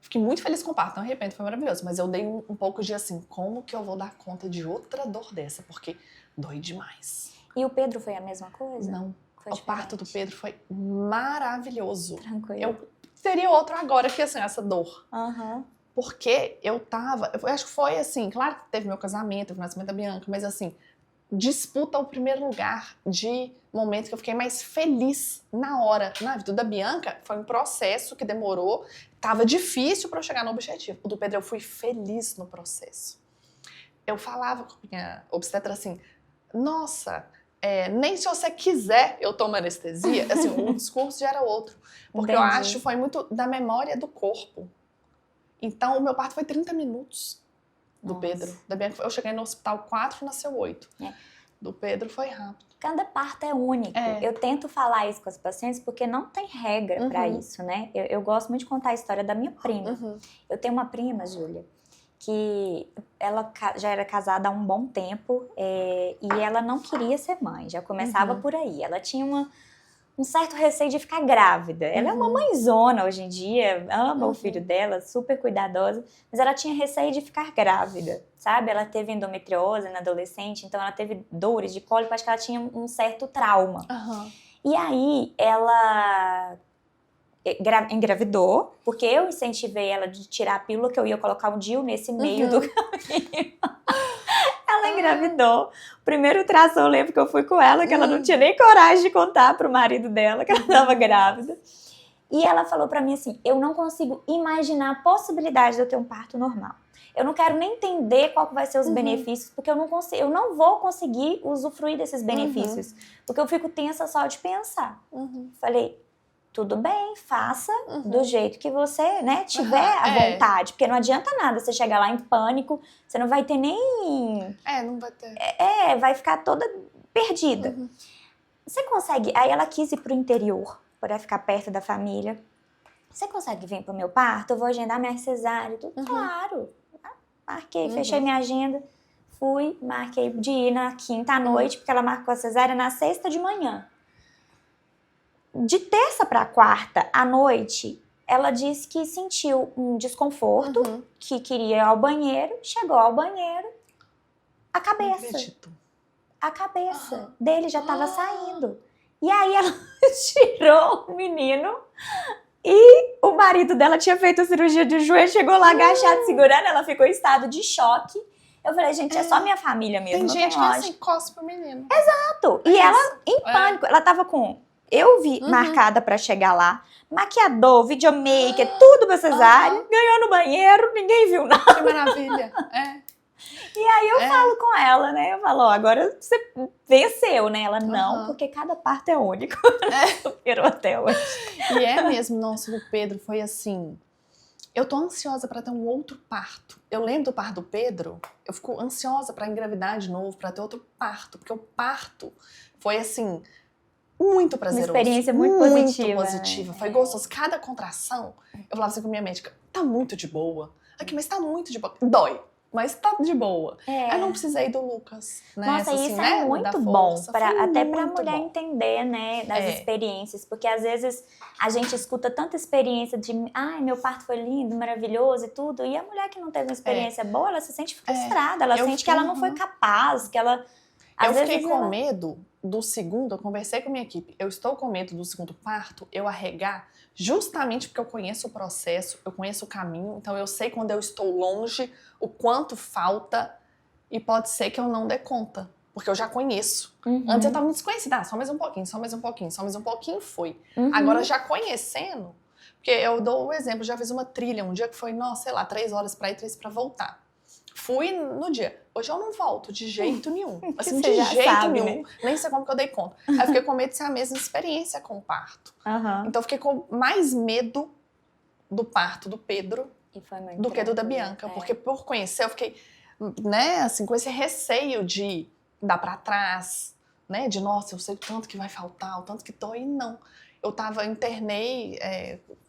fiquei muito feliz com o parto, não arrependo, foi maravilhoso, mas eu dei um pouco de assim, como que eu vou dar conta de outra dor dessa? Porque dói demais. E o Pedro foi a mesma coisa? Não. O parto do Pedro foi maravilhoso. Tranquilo. seria outro agora que, assim, essa dor. Uhum. Porque eu acho que foi assim, claro que teve meu casamento, teve o nascimento da Bianca, mas assim, disputa o primeiro lugar de momentos que eu fiquei mais feliz na hora. Na vida da Bianca, foi um processo que demorou, tava difícil para eu chegar no objetivo. O do Pedro, eu fui feliz no processo. Eu falava com minha obstetra assim, nossa, nem se você quiser eu tomo anestesia, assim, o discurso já era outro. Porque eu acho que foi muito da memória do corpo. Então, o meu parto foi 30 minutos do Pedro. Da Bianca, eu cheguei no hospital 4, nasceu 8. Do Pedro foi rápido. Cada parto é único. Eu tento falar isso com as pacientes porque não tem regra pra isso, né? Eu gosto muito de contar a história da minha prima. Eu tenho uma prima, Júlia, que ela já era casada há um bom tempo e ela não queria ser mãe. Já começava por aí. Ela tinha um certo receio de ficar grávida. Ela é uma mãezona hoje em dia, ama o filho dela, super cuidadosa, mas ela tinha receio de ficar grávida, sabe? Ela teve endometriose na adolescente, então ela teve dores de cólico, acho que ela tinha um certo trauma. E aí ela engravidou, porque eu incentivei ela de tirar a pílula, que eu ia colocar um DIU nesse meio do caminho. Ela engravidou. Primeiro traço, eu lembro que eu fui com ela, que ela não tinha nem coragem de contar pro marido dela que ela estava grávida. E ela falou pra mim assim, eu não consigo imaginar a possibilidade de eu ter um parto normal. Eu não quero nem entender qual que vai ser os benefícios, porque eu não vou conseguir usufruir desses benefícios. Porque eu fico tensa só de pensar. Falei, tudo bem, faça do jeito que você, né, tiver a vontade. Porque não adianta nada você chegar lá em pânico, você não vai ter nem... não vai ter. Vai ficar toda perdida. Você consegue... Aí ela quis ir pro interior, para ficar perto da família. Você consegue vir pro meu parto? Eu vou agendar minha cesárea e tudo. Claro. Marquei, fechei minha agenda. Fui, marquei de ir na quinta à noite, porque ela marcou a cesárea na sexta de manhã. De terça para quarta à noite, ela disse que sentiu um desconforto, que queria ir ao banheiro, chegou ao banheiro, a cabeça dele já estava saindo. E aí ela tirou o menino e o marido dela tinha feito a cirurgia de joelho, chegou lá agachado, segurando, ela ficou em estado de choque. Eu falei, gente, é só minha família mesmo. Tem gente que assim, cospe o menino. Exato. E ela, em pânico, ela tava com... Eu vi marcada pra chegar lá, maquiador, videomaker, tudo pra cesárea, ganhou no banheiro, ninguém viu nada. Que maravilha. E aí eu falo com ela, né? Eu falo, agora você venceu, né? Ela, não, porque cada parto é único. Superou até hoje. E é mesmo, nossa, o Pedro foi assim... Eu tô ansiosa pra ter um outro parto. Eu lembro do parto do Pedro, eu fico ansiosa pra engravidar de novo, pra ter outro parto. Porque o parto foi assim... muito prazeroso. Uma experiência muito positiva. Foi gostoso. Cada contração, eu falava assim com a minha médica, tá muito de boa. Aqui, mas tá muito de boa. Dói, mas tá de boa. Eu não precisei do Lucas, né? Nossa, assim, isso né? é muito bom, até pra mulher entender, né, das experiências. Porque às vezes a gente escuta tanta experiência de, ai, meu parto foi lindo, maravilhoso e tudo. E a mulher que não teve uma experiência boa, ela se sente frustrada. Ela sente que ela não foi capaz, que ela... Eu fiquei com medo do segundo, eu conversei com a minha equipe, eu estou com medo do segundo parto, eu arregar, justamente porque eu conheço o processo, eu conheço o caminho, então eu sei quando eu estou longe, o quanto falta, e pode ser que eu não dê conta, porque eu já conheço. Antes eu estava me desconhecida, só mais um pouquinho, só mais um pouquinho, só mais um pouquinho, foi. Agora já conhecendo, porque eu dou um exemplo, já fiz uma trilha um dia que foi, nossa, sei lá, 3 horas para ir, 3 para voltar. Fui no dia. Hoje eu não volto de jeito nenhum. Assim, de jeito nenhum. Né? Nem sei como que eu dei conta. Aí eu fiquei com medo de ser a mesma experiência com o parto. Então eu fiquei com mais medo do parto do Pedro do que do da Bianca. Porque por conhecer, eu fiquei, né, assim, com esse receio de dar pra trás, né? De, nossa, eu sei o tanto que vai faltar, o tanto que dói. E não. Eu internei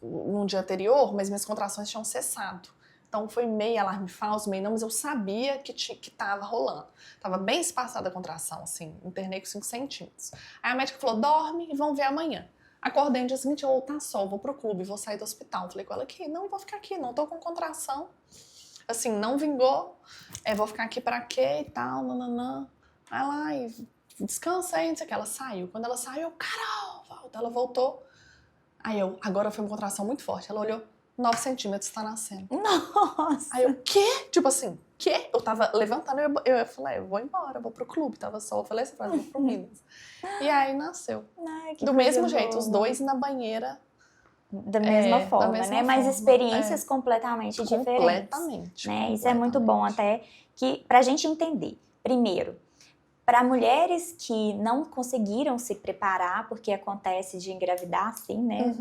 no dia anterior, mas minhas contrações tinham cessado. Então foi meio alarme falso, meio não, mas eu sabia que tava rolando. Tava bem espaçada a contração, assim, internei com 5 centímetros. Aí a médica falou, dorme e vão ver amanhã. Acordei no dia seguinte, tá sol, vou pro clube, vou sair do hospital. Falei com ela aqui, não, vou ficar aqui, não tô com contração. Assim, não vingou, vou ficar aqui pra quê e tal, nananã. Vai lá e descansa aí, não sei o que. Ela saiu. Quando ela saiu, eu, Carol, volta. Ela voltou. Aí agora foi uma contração muito forte. Ela olhou, 9 centímetros, tá nascendo. Nossa! Aí eu, quê? Tipo assim, quê? Eu tava levantando, eu falei, eu vou embora, eu vou pro clube. Tava só, eu falei essa frase, eu vou pro Minas. E aí nasceu. Ai, que Do coisa mesmo boa. jeito, os dois na banheira. Da mesma forma, mesma né? Mas forma, experiências completamente diferentes. Completamente. Né? Isso é muito bom até que pra gente entender. Primeiro, para mulheres que não conseguiram se preparar, porque acontece de engravidar assim, né?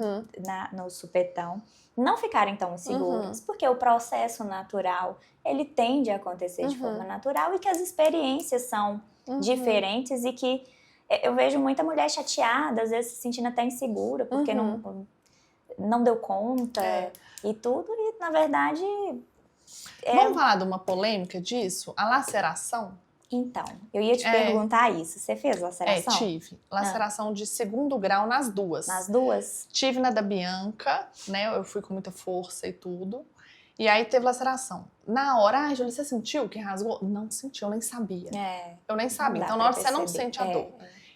No supetão, não ficarem tão inseguras, porque o processo natural, ele tende a acontecer de forma natural e que as experiências são diferentes e que eu vejo muita mulher chateada, às vezes se sentindo até insegura, porque não deu conta e tudo, e na verdade... Vamos falar de uma polêmica disso? A laceração? Então, eu ia te perguntar isso. Você fez laceração? Tive. Laceração de 2º grau nas duas. Nas duas? Tive na da Bianca, né? Eu fui com muita força e tudo. E aí teve laceração. Na hora, Júlia, você sentiu que rasgou? Não senti, eu nem sabia. Eu nem sabia. Então, na hora você não sente a dor.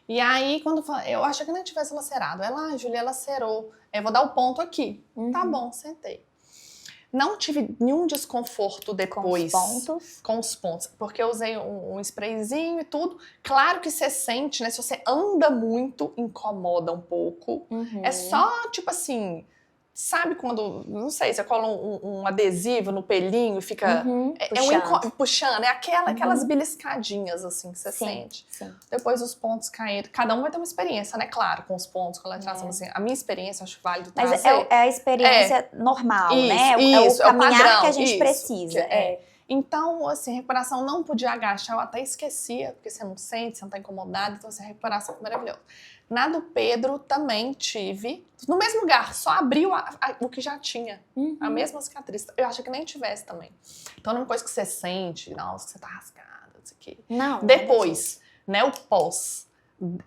E aí, quando eu achei que nem tivesse lacerado. Ela, Júlia, lacerou. Eu vou dar o ponto aqui. Tá bom, sentei. Não tive nenhum desconforto depois. Com os pontos. Porque eu usei um sprayzinho e tudo. Claro que você sente, né? Se você anda muito, incomoda um pouco. É só, tipo assim... Sabe quando, não sei, você cola um adesivo no pelinho e fica... puxando. É aquelas beliscadinhas, assim, que você sente. Sim. Depois os pontos caíram. Cada um vai ter uma experiência, né? Claro, com os pontos, com a laceração. Assim, a minha experiência, acho válido trazer. Mas é a experiência normal, né? Isso, é o caminhar padrão, que a gente precisa. Então, assim, recuperação não podia agachar, eu até esquecia, porque você não sente, você não tá incomodado, então, assim, a recuperação foi maravilhosa. Na do Pedro também tive, no mesmo lugar, só abriu o que já tinha, a mesma cicatriz. Eu acho que nem tivesse também. Então, não é uma coisa que você sente, nossa, você tá rasgada, não sei o quê. Não. Depois, né, o pós,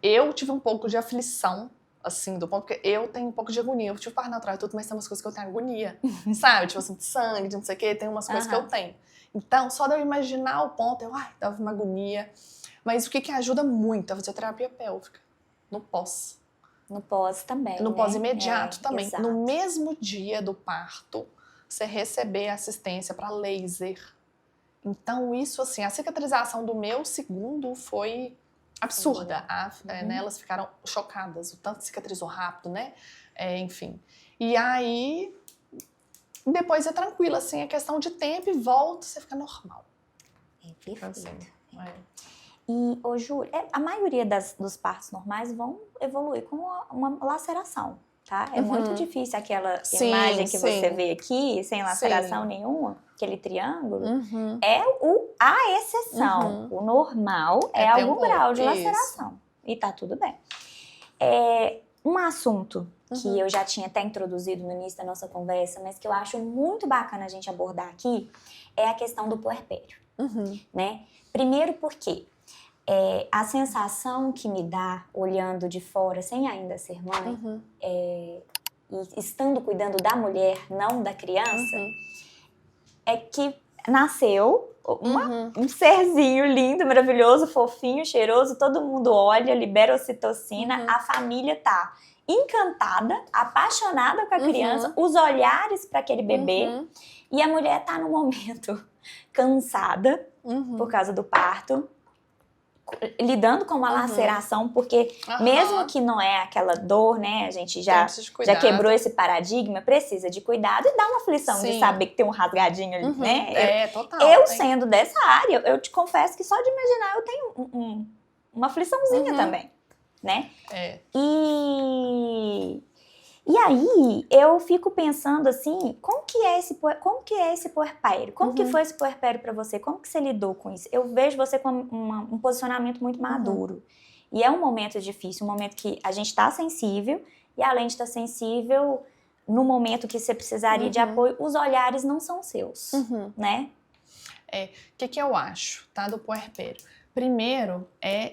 eu tive um pouco de aflição, assim, do ponto que eu tenho um pouco de agonia. Eu tive parto natural e tudo, mas tem umas coisas que eu tenho agonia, sabe? Tipo assim, de sangue, de não sei o quê, tem umas coisas que eu tenho. Então, só de eu imaginar o ponto, dava uma agonia. Mas o que ajuda muito é a fisioterapia pélvica. No pós. No pós também, No pós imediato também. Exato. No mesmo dia do parto, você receber assistência para laser. Então, isso assim, a cicatrização do meu segundo foi absurda. Né, elas ficaram chocadas. O tanto cicatrizou rápido, né? Enfim. E aí... Depois é tranquilo, assim, é questão de tempo e volta, você fica normal. Perfeito. Assim, E, Júlia, a maioria dos partos normais vão evoluir com uma laceração, tá? É muito difícil aquela imagem que você vê aqui, sem laceração nenhuma, aquele triângulo, é a exceção. O normal é algum grau de laceração. E tá tudo bem. Um assunto que eu já tinha até introduzido no início da nossa conversa, mas que eu acho muito bacana a gente abordar aqui, é a questão do puerpério, né? Primeiro porque a sensação que me dá, olhando de fora, sem ainda ser mãe, e estando cuidando da mulher, não da criança, é que nasceu um serzinho lindo, maravilhoso, fofinho, cheiroso, todo mundo olha, libera ocitocina, a família tá encantada, apaixonada com a criança, os olhares para aquele bebê, e a mulher tá no momento cansada por causa do parto, lidando com uma laceração, porque mesmo que não é aquela dor, né, a gente já quebrou esse paradigma, precisa de cuidado e dá uma aflição de saber que tem um rasgadinho ali, né? Total. Eu sendo dessa área, eu te confesso que só de imaginar eu tenho uma afliçãozinha também, né? E aí, eu fico pensando assim, como que é esse puerpério? Como que foi esse puerpério pra você? Como que você lidou com isso? Eu vejo você com um posicionamento muito maduro. E é um momento difícil, um momento que a gente tá sensível, e além de estar sensível, no momento que você precisaria de apoio, os olhares não são seus, né? O que eu acho, tá, do puerpério? Primeiro,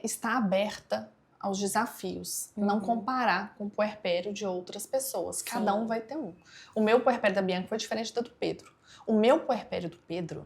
estar aberta aos desafios, não comparar com o puerpério de outras pessoas. Cada um vai ter um. O meu puerpério da Bianca foi diferente do Pedro. O meu puerpério do Pedro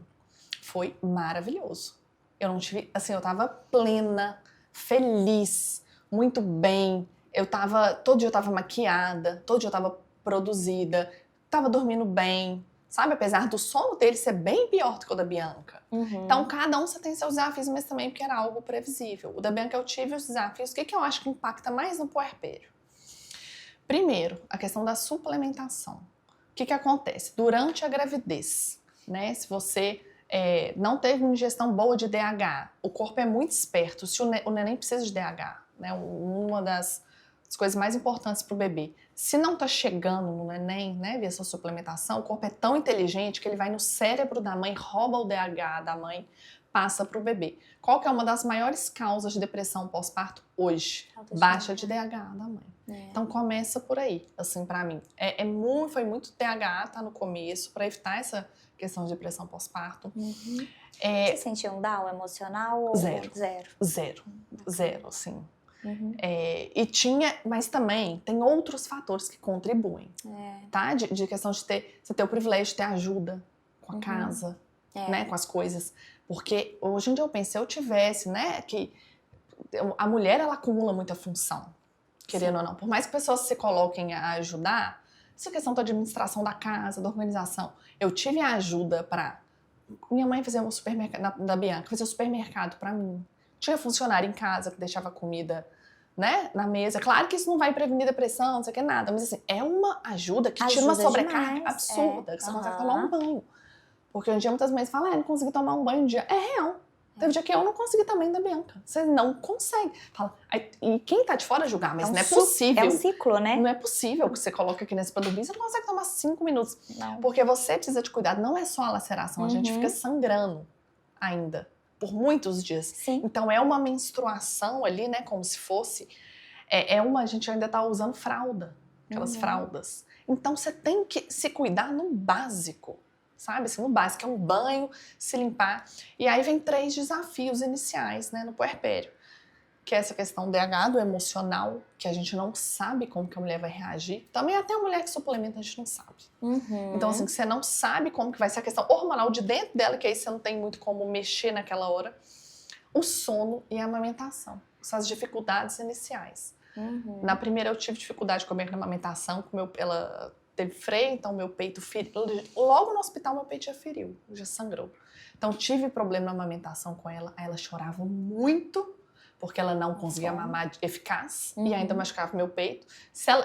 foi maravilhoso. Eu não tive, assim, eu tava plena, feliz, muito bem. todo dia eu tava maquiada, todo dia eu tava produzida, tava dormindo bem, sabe? Apesar do sono dele ser bem pior do que o da Bianca. Então, cada um você tem seus desafios, mas também porque era algo previsível. O da Bianca eu tive os desafios. O que eu acho que impacta mais no puerpério? Primeiro, a questão da suplementação. O que acontece? Durante a gravidez, né? Se você não teve uma ingestão boa de DH, o corpo é muito esperto. Se o neném precisa de DH, né? Uma das coisas mais importantes para o bebê. Se não está chegando no neném, né, via sua suplementação, o corpo é tão inteligente que ele vai no cérebro da mãe, rouba o DH da mãe, passa para o bebê. Qual que é uma das maiores causas de depressão pós-parto hoje? Baixa de DH da mãe. Então começa por aí, assim, para mim. Foi muito DH, tá no começo, para evitar essa questão de depressão pós-parto. Você sentiu um down emocional? Zero. Zero, assim. Mas também tem outros fatores que contribuem, tá? De questão de você ter o privilégio de ter ajuda com a casa, né? Com as coisas. Porque hoje em dia eu pensei, se eu tivesse, né? Que a mulher, ela acumula muita função, querendo ou não. Por mais que pessoas se coloquem a ajudar, essa questão da administração da casa, da organização. Eu tive a ajuda pra... Minha mãe fazia um supermercado, da Bianca, fazia um supermercado pra mim. Tinha funcionário em casa que deixava comida, né, na mesa. Claro que isso não vai prevenir depressão, não sei o que, nada. Mas assim, é uma ajuda que tira uma sobrecarga absurda. Que você consegue tomar um banho. Porque hoje em dia muitas mães falam, não consegui tomar um banho um dia. É real. Teve dia que eu não consegui também da Bianca. Você não consegue. Fala, e quem tá de fora julgar, mas não é possível. É um ciclo, né? Não é possível que você coloque a criança pra dormir, você não consegue tomar 5 minutos. Não. Porque você precisa de cuidado. Não é só a laceração, a gente fica sangrando ainda. Por muitos dias. Sim. Então é uma menstruação ali, né? Como se fosse. A gente ainda tá usando fralda. Aquelas fraldas. Então você tem que se cuidar no básico. Sabe? Assim, no básico. É um banho, se limpar. E aí vem 3 desafios iniciais, né? No puerpério. Que é essa questão do DH, do emocional. Que a gente não sabe como que a mulher vai reagir. Também até a mulher que suplementa a gente não sabe. Então assim, você não sabe como que vai ser a questão hormonal de dentro dela. Que aí você não tem muito como mexer naquela hora. O sono e a amamentação. São as dificuldades iniciais. Na primeira eu tive dificuldade com a minha amamentação. Ela teve freio, então meu peito feriu. Logo no hospital meu peito já feriu, já sangrou. Então tive problema na amamentação com ela. Aí ela chorava muito, porque ela não conseguia mamar eficaz e ainda machucava meu peito.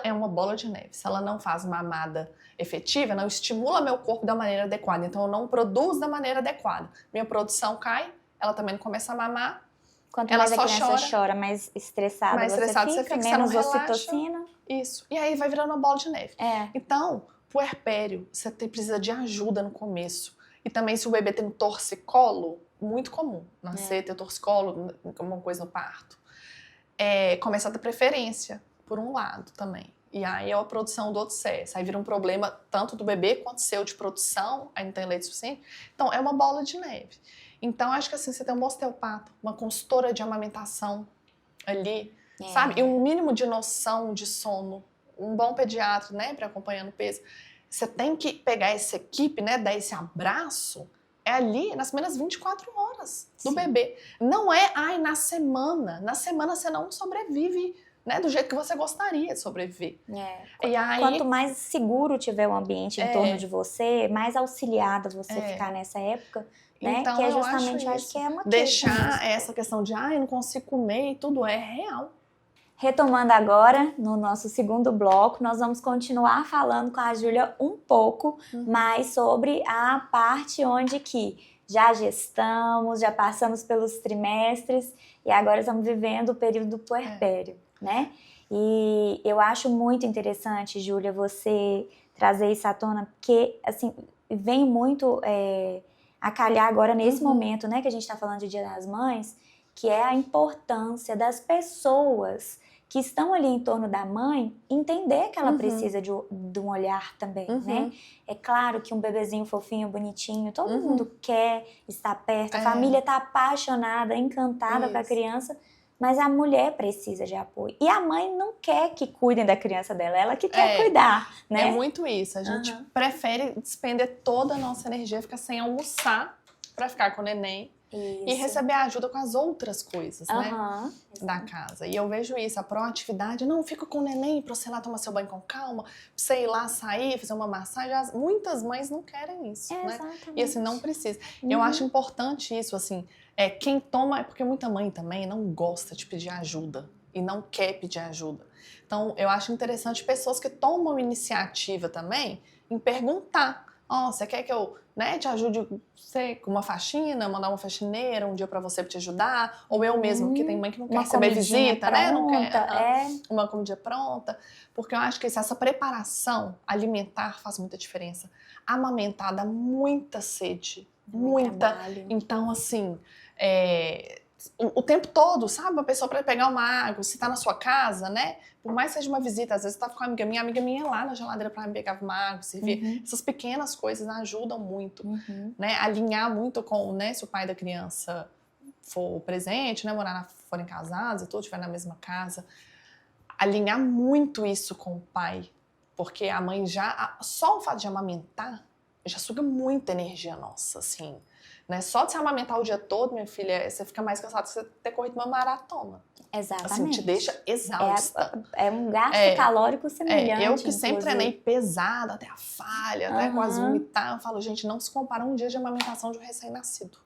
É uma bola de neve. Se ela não faz mamada efetiva, não estimula meu corpo da maneira adequada. Então eu não produzo da maneira adequada. Minha produção cai, ela também não começa a mamar. Quanto ela mais só a criança chora, mais estressada você fica, menos ocitocina. Isso. E aí vai virando uma bola de neve. Então, puerpério, você precisa de ajuda no começo. E também se o bebê tem um torcicolo, muito comum nascer, ter torcicolo, uma coisa no parto. Começa a ter preferência, por um lado também. E aí é a produção do outro sexo. Aí vira um problema tanto do bebê quanto seu de produção, aí não tem leite suficiente. Então, é uma bola de neve. Então, acho que assim, você tem um osteopata, uma consultora de amamentação ali, sabe? E um mínimo de noção de sono, um bom pediatra, né, para acompanhar o peso. Você tem que pegar essa equipe, né, dar esse abraço, ali nas primeiras 24 horas do bebê. Não é, na semana. Na semana você não sobrevive, né, do jeito que você gostaria de sobreviver. E aí, quanto mais seguro tiver o ambiente em torno de você, mais auxiliada você ficar nessa época. Né? Então, que é justamente, eu acho que é uma deixar essa questão de, eu não consigo comer e tudo é real. Retomando agora, no nosso segundo bloco, nós vamos continuar falando com a Júlia um pouco mais sobre a parte onde que já gestamos, já passamos pelos trimestres e agora estamos vivendo o período do puerpério, né? E eu acho muito interessante, Júlia, você trazer isso à tona, porque, assim, vem muito... a calhar agora nesse momento, né, que a gente está falando de Dia das Mães, que é a importância das pessoas que estão ali em torno da mãe entender que ela precisa de um olhar também, né? É claro que um bebezinho fofinho, bonitinho, todo mundo quer estar perto, a família está apaixonada, encantada com a criança, mas a mulher precisa de apoio. E a mãe não quer que cuidem da criança dela, ela que quer cuidar, né? É muito isso. A gente prefere despender toda a nossa energia, ficar sem almoçar pra ficar com o neném. e receber ajuda com as outras coisas, né? Da Exato. casa. E eu vejo isso, a proatividade. Não, fica com o neném pra você ir lá tomar seu banho com calma, pra você ir lá sair, fazer uma massagem. Muitas mães não querem isso, né? Exatamente. E assim, não precisa. Eu acho importante isso, assim, quem toma... Porque muita mãe também não gosta de pedir ajuda e não quer pedir ajuda. Então, eu acho interessante pessoas que tomam iniciativa também em perguntar. Você quer que eu te ajude com uma faxina, mandar uma faxineira um dia pra você te ajudar? Ou eu mesma, porque tem mãe que não quer receber visita, pronta, né? Não quer uma comidinha pronta. Porque eu acho que essa preparação alimentar faz muita diferença. Amamentar dá muita sede, muita. Então, assim, o tempo todo, sabe? Uma pessoa para pegar uma água, se tá na sua casa, né? Por mais que seja uma visita, às vezes eu tava com a amiga minha lá na geladeira para me pegar uma água, servir. Essas pequenas coisas ajudam muito, né? Alinhar muito com, né? Se o pai da criança for presente, né? Forem casados e tudo, estiver na mesma casa. Alinhar muito isso com o pai, porque a mãe só o fato de amamentar já suga muita energia nossa, assim. Né? Só de se amamentar o dia todo, minha filha, você fica mais cansada que você ter corrido uma maratona. Exatamente. Assim, te deixa exausta. É um gasto calórico semelhante. Eu que sempre treinei pesada, até a falha, até quase vomitar, eu falo, gente, não se compara um dia de amamentação de um recém-nascido.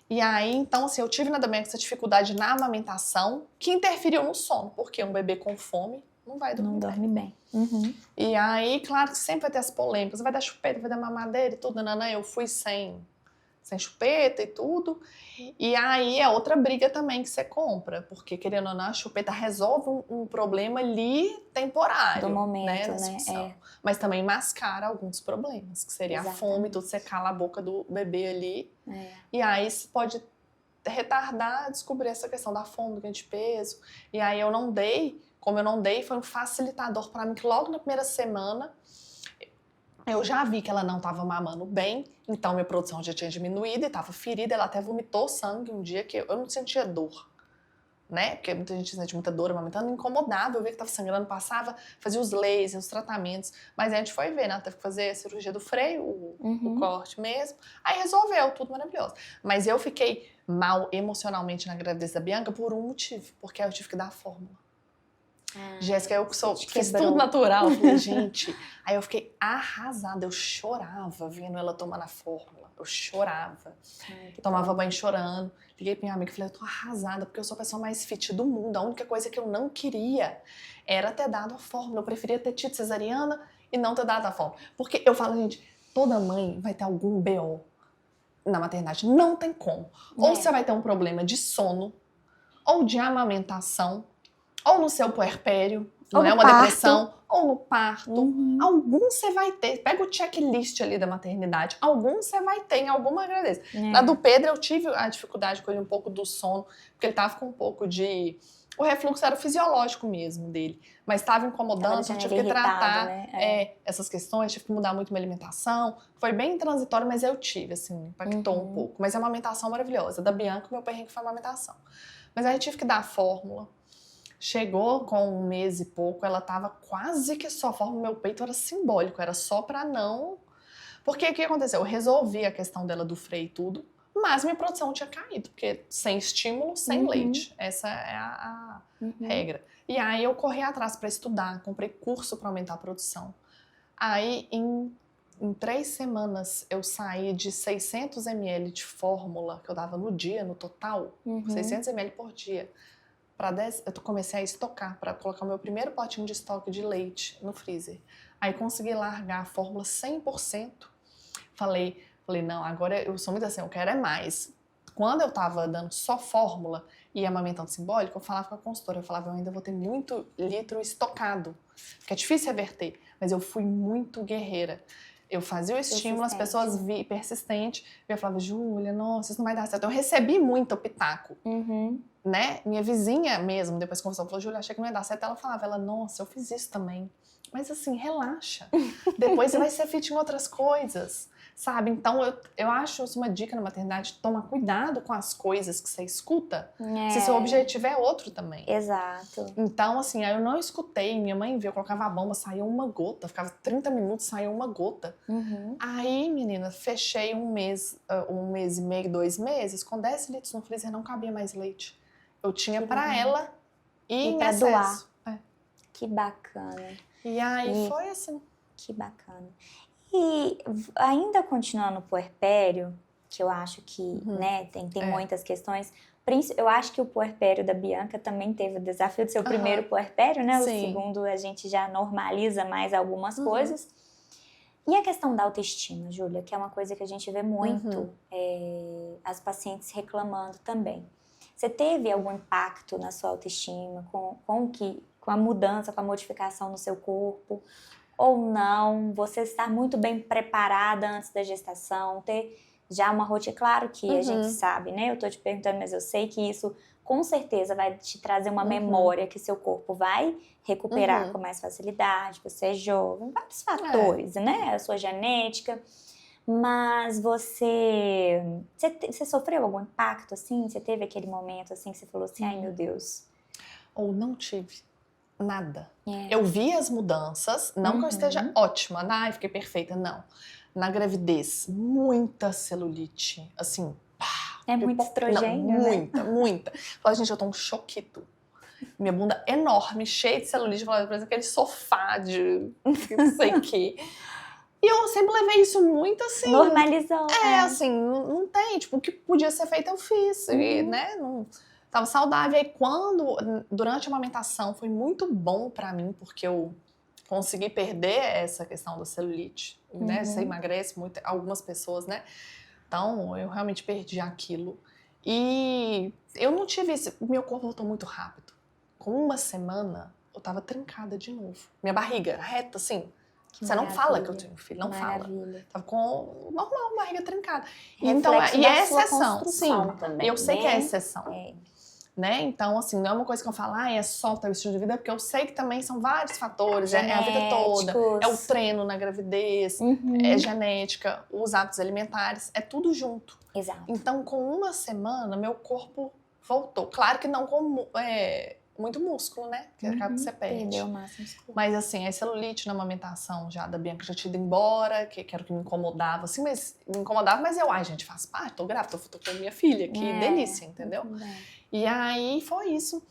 E aí, então, assim, eu tive também essa dificuldade na amamentação, que interferiu no sono, porque um bebê com fome não vai dormir bem. Não dorme bem. E aí, claro que sempre vai ter as polêmicas, vai dar chupeta, vai dar mamadeira e tudo, eu fui sem chupeta e tudo. E aí é outra briga também que você compra, porque querendo ou não, a chupeta resolve um problema ali temporário. Do momento, né? Mas também mascara alguns problemas, que seria a fome, tudo, você cala a boca do bebê ali. E aí isso pode retardar, descobrir essa questão da fome, do ganho de peso. E aí como eu não dei, foi um facilitador para mim, que logo na primeira semana eu já vi que ela não estava mamando bem, então minha produção já tinha diminuído e estava ferida. Ela até vomitou sangue um dia que eu não sentia dor, né? Porque muita gente sente muita dor amamentando, incomodava. Eu via que estava sangrando, passava, fazia os lasers, os tratamentos. Mas a gente foi ver, né? Teve que fazer a cirurgia do freio, o corte mesmo. Aí resolveu, tudo maravilhoso. Mas eu fiquei mal emocionalmente na gravidez da Bianca por um motivo, porque aí eu tive que dar a fórmula. Jéssica, eu fiz tudo natural. Eu falei, gente. Aí eu fiquei arrasada. Eu chorava vendo ela tomar a fórmula. Eu chorava. Tomava banho chorando. Liguei pra minha amiga e falei, eu tô arrasada porque eu sou a pessoa mais fit do mundo. A única coisa que eu não queria era ter dado a fórmula. Eu preferia ter tido cesariana e não ter dado a fórmula. Porque eu falo, gente, toda mãe vai ter algum BO na maternidade. Não tem como. Ou você vai ter um problema de sono, ou de amamentação, ou no seu puerpério, não é uma depressão, ou no parto. Algum você vai ter. Pega o checklist ali da maternidade. Algum você vai ter em alguma gravidez. Na do Pedro, eu tive a dificuldade com ele um pouco do sono, porque ele tava com um pouco de... O refluxo era o fisiológico mesmo dele, mas estava incomodando, então eu tive que tratar essas questões, tive que mudar muito minha alimentação. Foi bem transitório, mas eu tive, assim, impactou um pouco. Mas é uma amamentação maravilhosa. Da Bianca, meu perrengue foi a amamentação. Mas aí eu tive que dar a fórmula. Chegou com 1 mês e pouco, ela tava quase que só fórmula, meu peito era simbólico, era só pra não... Porque o que aconteceu? Eu resolvi a questão dela do freio e tudo, mas minha produção tinha caído, porque sem estímulo, sem leite. Essa é a regra. E aí eu corri atrás pra estudar, comprei curso pra aumentar a produção. Aí em 3 semanas eu saí de 600 ml de fórmula que eu dava no dia, no total, 600 ml por dia, para 10, eu comecei a estocar, para colocar o meu primeiro potinho de estoque de leite no freezer. Aí consegui largar a fórmula 100%. Falei, não, agora eu sou muito assim, eu quero é mais. Quando eu tava dando só fórmula e amamentando simbólico, eu falava com a consultora, eu falava, eu ainda vou ter muito litro estocado, porque é difícil reverter, mas eu fui muito guerreira. Eu fazia o estímulo, as pessoas persistente, e eu falava, Júlia, nossa, isso não vai dar certo. Eu recebi muito pitaco, né? Minha vizinha mesmo, depois conversou, falou, Júlia, achei que não ia dar certo. Ela falava, nossa, eu fiz isso também. Mas assim, relaxa. Depois você vai ser fit em outras coisas. sabe? Então, eu acho isso uma dica na maternidade, tomar cuidado com as coisas que você escuta, se seu objetivo é outro também. Exato. Então, assim, aí eu não escutei, minha mãe viu, eu colocava a bomba, saía uma gota, ficava 30 minutos, saía uma gota. Aí, menina, fechei um mês e meio, 2 meses, com 10 litros no freezer, não cabia mais leite. Eu tinha pra ela e em pra excesso. doar. Que bacana. E aí foi assim. Que bacana. E ainda continuando no puerpério, que eu acho que né, tem muitas questões, eu acho que o puerpério da Bianca também teve o desafio de ser o primeiro puerpério, né? Sim. O segundo a gente já normaliza mais algumas coisas. E a questão da autoestima, Júlia, que é uma coisa que a gente vê muito as pacientes reclamando também. Você teve algum impacto na sua autoestima com a mudança, com a modificação no seu corpo? Ou não? Você estar muito bem preparada antes da gestação, ter já uma rotina? Claro que a gente sabe, né? Eu tô te perguntando, mas eu sei que isso com certeza vai te trazer uma memória que seu corpo vai recuperar com mais facilidade, você é jovem, vários fatores, né? A sua genética. Mas você sofreu algum impacto, assim? Você teve aquele momento, assim, que você falou assim, ai, meu Deus. Ou não tive nada. Eu vi as mudanças, não que eu esteja ótima, ai, fiquei perfeita, não. Na gravidez, muita celulite, assim, pá. É muito estrogênio, né? Muita. Falei, gente, eu tô um choquito. Minha bunda enorme, cheia de celulite, parece aquele sofá de não sei o quê. E eu sempre levei isso muito assim. Normalizou. Assim, não tem. Tipo, o que podia ser feito, eu fiz. E, né, não, tava saudável. E durante a amamentação, foi muito bom pra mim, porque eu consegui perder essa questão da celulite. Né? Você emagrece muito, algumas pessoas, né? Então, eu realmente perdi aquilo. E eu não tive isso. Meu corpo voltou muito rápido. Com uma semana, eu tava trincada de novo. Minha barriga, reta, assim. Você não fala que eu tenho filho, não fala. Tava com normal, barriga trincada. Então, e é exceção, sim. Também, eu sei que é exceção. Né? Então, assim, não é uma coisa que eu falo, é só o estilo de vida, porque eu sei que também são vários fatores, é a vida toda, é o treino na gravidez, é genética, os hábitos alimentares, é tudo junto. Exato. Então, com uma semana, meu corpo voltou. Claro que não com muito músculo, né? Que acaba que você perde. Perdeu massa muscular. Mas assim, a celulite na amamentação já da Bianca já tinha ido embora, que era o que me incomodava, assim, mas eu, gente, faz parte, tô grávida, tô com minha filha, que delícia, entendeu? E aí foi isso.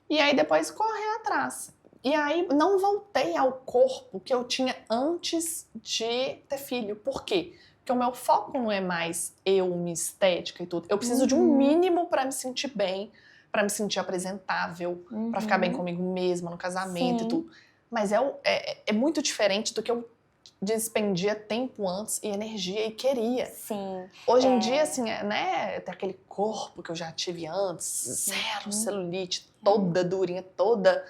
E aí depois correr atrás. E aí não voltei ao corpo que eu tinha antes de ter filho. Por quê? Porque o meu foco não é mais minha estética e tudo. Eu preciso de um mínimo pra me sentir bem, pra me sentir apresentável, pra ficar bem comigo mesma no casamento e tudo. Mas é muito diferente do que eu despendia tempo antes e energia e queria. Sim. Hoje em dia, assim, né, tem aquele corpo que eu já tive antes, zero celulite, toda durinha, toda.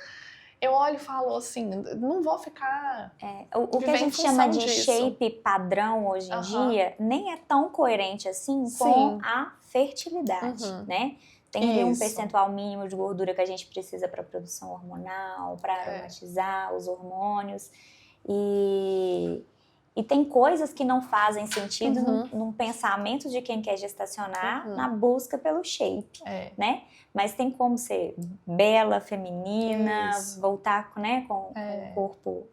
Eu olho e falo assim, não vou ficar. O que a gente chama de shape padrão hoje em dia nem é tão coerente assim com a fertilidade, né? Tem um percentual mínimo de gordura que a gente precisa para produção hormonal, para aromatizar os hormônios. E tem coisas que não fazem sentido num pensamento de quem quer gestacionar na busca pelo shape, né? Mas tem como ser bela, feminina, voltar, né, com o corpo...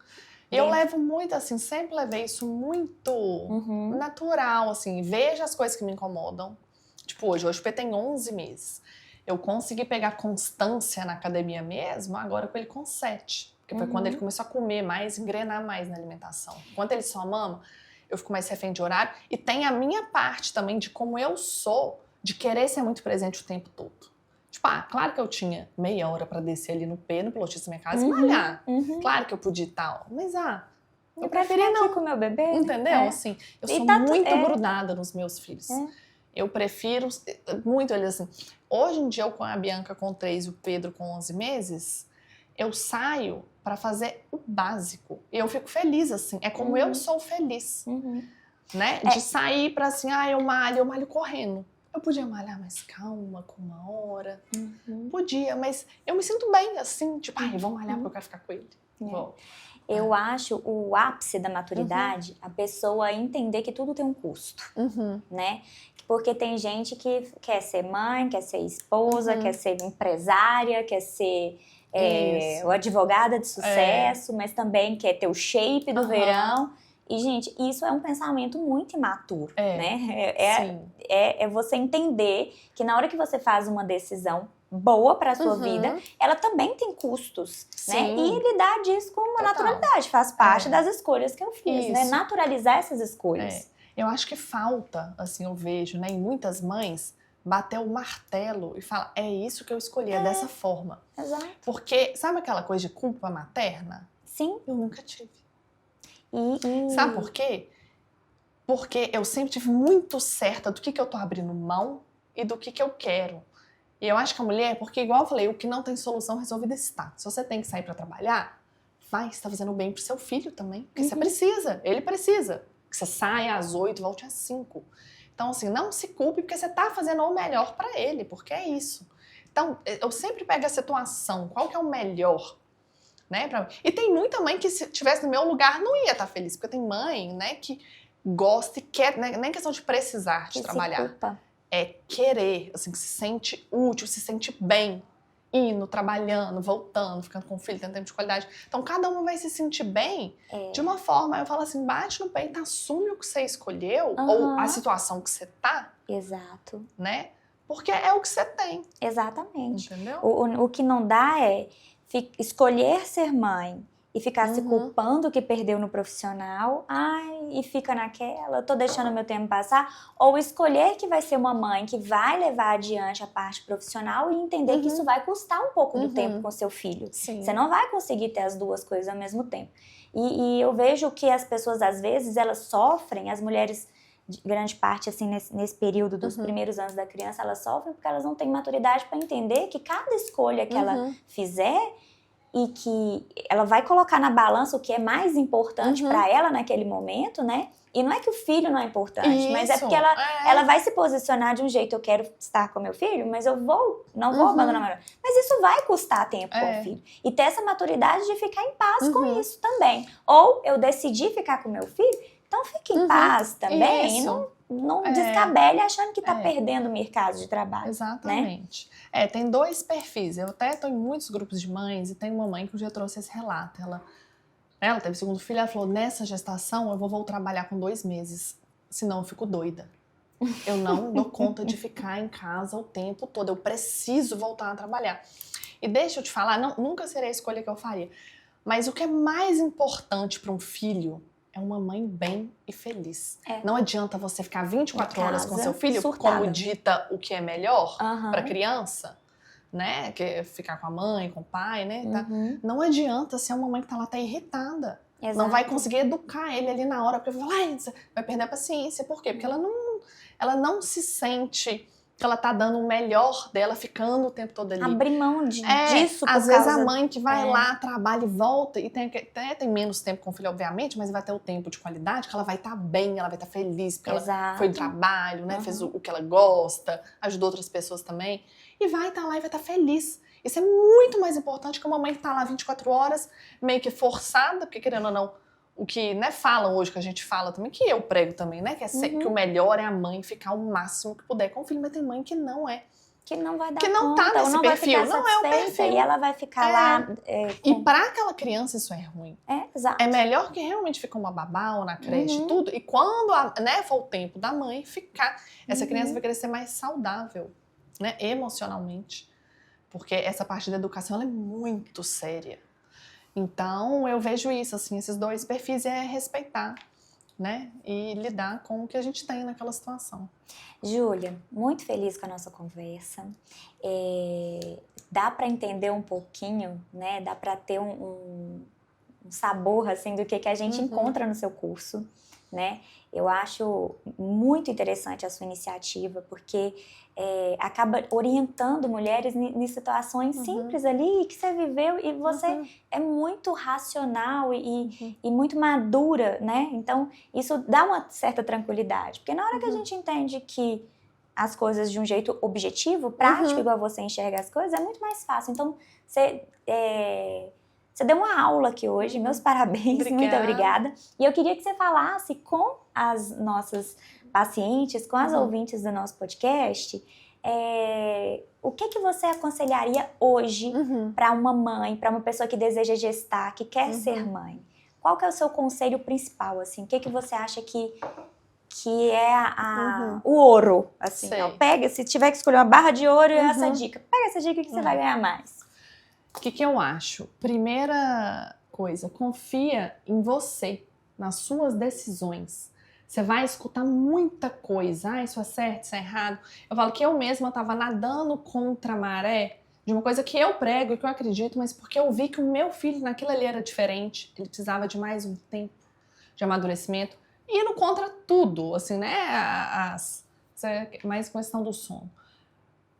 Eu levo muito, assim, sempre levei isso muito natural, assim. Vejo as coisas que me incomodam. Tipo, hoje o P tem 11 meses. Eu consegui pegar constância na academia mesmo, agora com ele com 7. Porque foi quando ele começou a comer mais, engrenar mais na alimentação. Enquanto ele só mama, eu fico mais refém de horário. E tem a minha parte também de como eu sou, de querer ser muito presente o tempo todo. Tipo, claro que eu tinha meia hora pra descer ali no pilotismo da minha casa e malhar. Claro que eu podia e tal. Mas, eu preferia não. Aqui com o meu bebê. Entendeu? Assim, eu sou muito grudada nos meus filhos. Eu prefiro muito eles assim. Hoje em dia, eu com a Bianca com 3 e o Pedro com 11 meses, eu saio pra fazer o básico. E eu fico feliz, assim. É como eu sou feliz. Né? De sair pra assim, eu malho correndo. Eu podia malhar mais calma, com 1 hora. Podia, mas eu me sinto bem, assim, tipo, ai, vou malhar porque eu quero ficar com ele. Vou. Eu acho o ápice da maturidade a pessoa entender que tudo tem um custo, né? Porque tem gente que quer ser mãe, quer ser esposa, quer ser empresária, quer ser o advogada de sucesso, mas também quer ter o shape do verão. E, gente, isso é um pensamento muito imaturo, né? É você entender que na hora que você faz uma decisão boa para a sua vida, ela também tem custos, né? E lidar disso com uma naturalidade, faz parte das escolhas que eu fiz, né? Naturalizar essas escolhas. Eu acho que falta, assim, eu vejo, né, em muitas mães, bater o martelo e falar, é isso que eu escolhi, é dessa forma. Exato. Porque, sabe aquela coisa de culpa materna? Sim. Eu nunca tive. Sabe por quê? Porque eu sempre tive muito certa do que eu tô abrindo mão e do que eu quero. E eu acho que a mulher, porque igual eu falei, o que não tem solução resolvida está. Se você tem que sair para trabalhar, vai, você tá fazendo bem pro seu filho também. Porque você precisa, ele precisa. Que você saia às 8, volte às 5. Então, assim, não se culpe porque você tá fazendo o melhor para ele, porque é isso. Então, eu sempre pego a situação, qual que é o melhor, né? E tem muita mãe que se tivesse no meu lugar não ia estar feliz, porque tem mãe, né, que gosta e quer, né, nem questão de precisar de trabalhar. Se culpa. É querer, assim, que se sente útil, se sente bem, indo, trabalhando, voltando, ficando com o filho, tendo tempo de qualidade. Então, cada uma vai se sentir bem de uma forma. Eu falo assim, bate no peito, assume o que você escolheu, ou a situação que você tá. Exato. Né? Porque é o que você tem. Exatamente. Entendeu? O que não dá é escolher ser mãe e ficar se culpando que perdeu no profissional, e fica naquela, tô deixando meu tempo passar, ou escolher que vai ser uma mãe que vai levar adiante a parte profissional e entender que isso vai custar um pouco do tempo com seu filho. Sim. Você não vai conseguir ter as duas coisas ao mesmo tempo. E eu vejo que as pessoas, às vezes, elas sofrem, as mulheres, de grande parte, assim, nesse período dos primeiros anos da criança, elas sofrem porque elas não têm maturidade para entender que cada escolha que ela fizer e que ela vai colocar na balança o que é mais importante para ela naquele momento, né? E não é que o filho não é importante, mas é porque ela vai se posicionar de um jeito, eu quero estar com meu filho, mas eu não vou abandonar meu filho. Mas isso vai custar tempo com o filho. E ter essa maturidade de ficar em paz com isso também. Ou eu decidi ficar com meu filho, então fique em paz também. Isso. E não descabele achando que está perdendo o mercado de trabalho. Exatamente. Né? Tem 2 perfis. Eu até estou em muitos grupos de mães e tem uma mãe que um dia trouxe esse relato. Ela teve o 2º filho, ela falou, nessa gestação eu vou trabalhar com 2 meses, senão eu fico doida. Eu não dou conta de ficar em casa o tempo todo, eu preciso voltar a trabalhar. E deixa eu te falar, nunca seria a escolha que eu faria, mas o que é mais importante para um filho é uma mãe bem e feliz. Não adianta você ficar 24 horas com seu filho, como dita o que é melhor para a criança, né? Que é ficar com a mãe, com o pai, né? Não adianta ser uma mãe que tá lá irritada. Exato. Não vai conseguir educar ele ali na hora, porque vai perder a paciência. Por quê? Porque ela não se sente que ela tá dando o melhor dela, ficando o tempo todo ali. Abrir mão disso. Às vezes a mãe que vai lá, trabalha e volta, e tem menos tempo com o filho, obviamente, mas vai ter o tempo de qualidade, que ela vai estar bem, ela vai estar feliz, porque ela foi do trabalho, né? Fez o que ela gosta, ajudou outras pessoas também, e vai estar lá e vai estar feliz. Isso é muito mais importante que uma mãe que tá lá 24 horas, meio que forçada, porque querendo ou não, o que, né, falam hoje, que a gente fala também, que eu prego também, né? Que, que o melhor é a mãe ficar o máximo que puder com o filho, mas tem mãe que não é. Que não vai dar que não conta, tá nesse não perfil, vai ficar não é o perfil. E ela vai ficar lá... E para aquela criança isso é ruim. Exato. É melhor que realmente fique uma babá ou na creche e tudo, e quando for o tempo da mãe ficar, essa criança vai crescer mais saudável, né, emocionalmente. Porque essa parte da educação ela é muito séria. Então, eu vejo isso, assim, esses 2 perfis é respeitar, né? E lidar com o que a gente tem naquela situação. Júlia, muito feliz com a nossa conversa. Dá para entender um pouquinho, né? Dá para ter um sabor, assim, do que a gente encontra no seu curso, né? Eu acho muito interessante a sua iniciativa, porque acaba orientando mulheres em situações simples ali que você viveu e você é muito racional e muito madura, né? Então, isso dá uma certa tranquilidade, porque na hora que a gente entende que as coisas de um jeito objetivo, prático, igual você enxerga as coisas, é muito mais fácil. Então, você deu uma aula aqui hoje, meus parabéns, muito obrigada. E eu queria que você falasse com as nossas pacientes, com as ouvintes do nosso podcast, o que você aconselharia hoje para uma mãe, para uma pessoa que deseja gestar, que quer ser mãe? Qual que é o seu conselho principal, assim? O que você acha que é o ouro, assim? Ó, pega, se tiver que escolher uma barra de ouro, é essa dica. Pega essa dica que você vai ganhar mais. O que eu acho? Primeira coisa, confia em você, nas suas decisões. Você vai escutar muita coisa. Isso é certo, isso é errado. Eu falo que eu mesma estava nadando contra a maré de uma coisa que eu prego e que eu acredito, mas porque eu vi que o meu filho naquilo ali era diferente. Ele precisava de mais um tempo de amadurecimento. Indo contra tudo, assim, né? Mais questão do sono.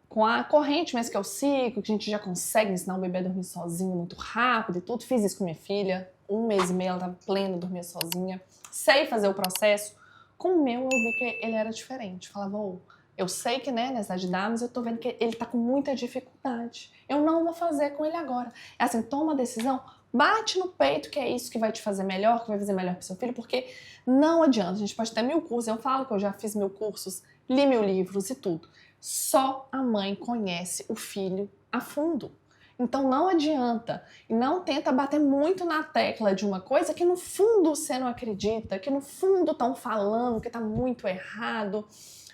Com a corrente mesmo que eu sigo, que a gente já consegue ensinar o bebê a dormir sozinho muito rápido e tudo. Fiz isso com minha filha. 1 mês e meio ela estava plena, dormia sozinha. Sei fazer o processo. Com o meu, eu vi que ele era diferente. Falava, eu sei que, né, nessa idade dá, mas eu tô vendo que ele tá com muita dificuldade. Eu não vou fazer com ele agora. É assim, toma a decisão, bate no peito que é isso que vai te fazer melhor, que vai fazer melhor pro seu filho, porque não adianta. A gente pode ter 1000 cursos. Eu falo que eu já fiz 1000 cursos, li 1000 livros e tudo. Só a mãe conhece o filho a fundo. Então não adianta. E não tenta bater muito na tecla de uma coisa que no fundo você não acredita, que no fundo estão falando que tá muito errado,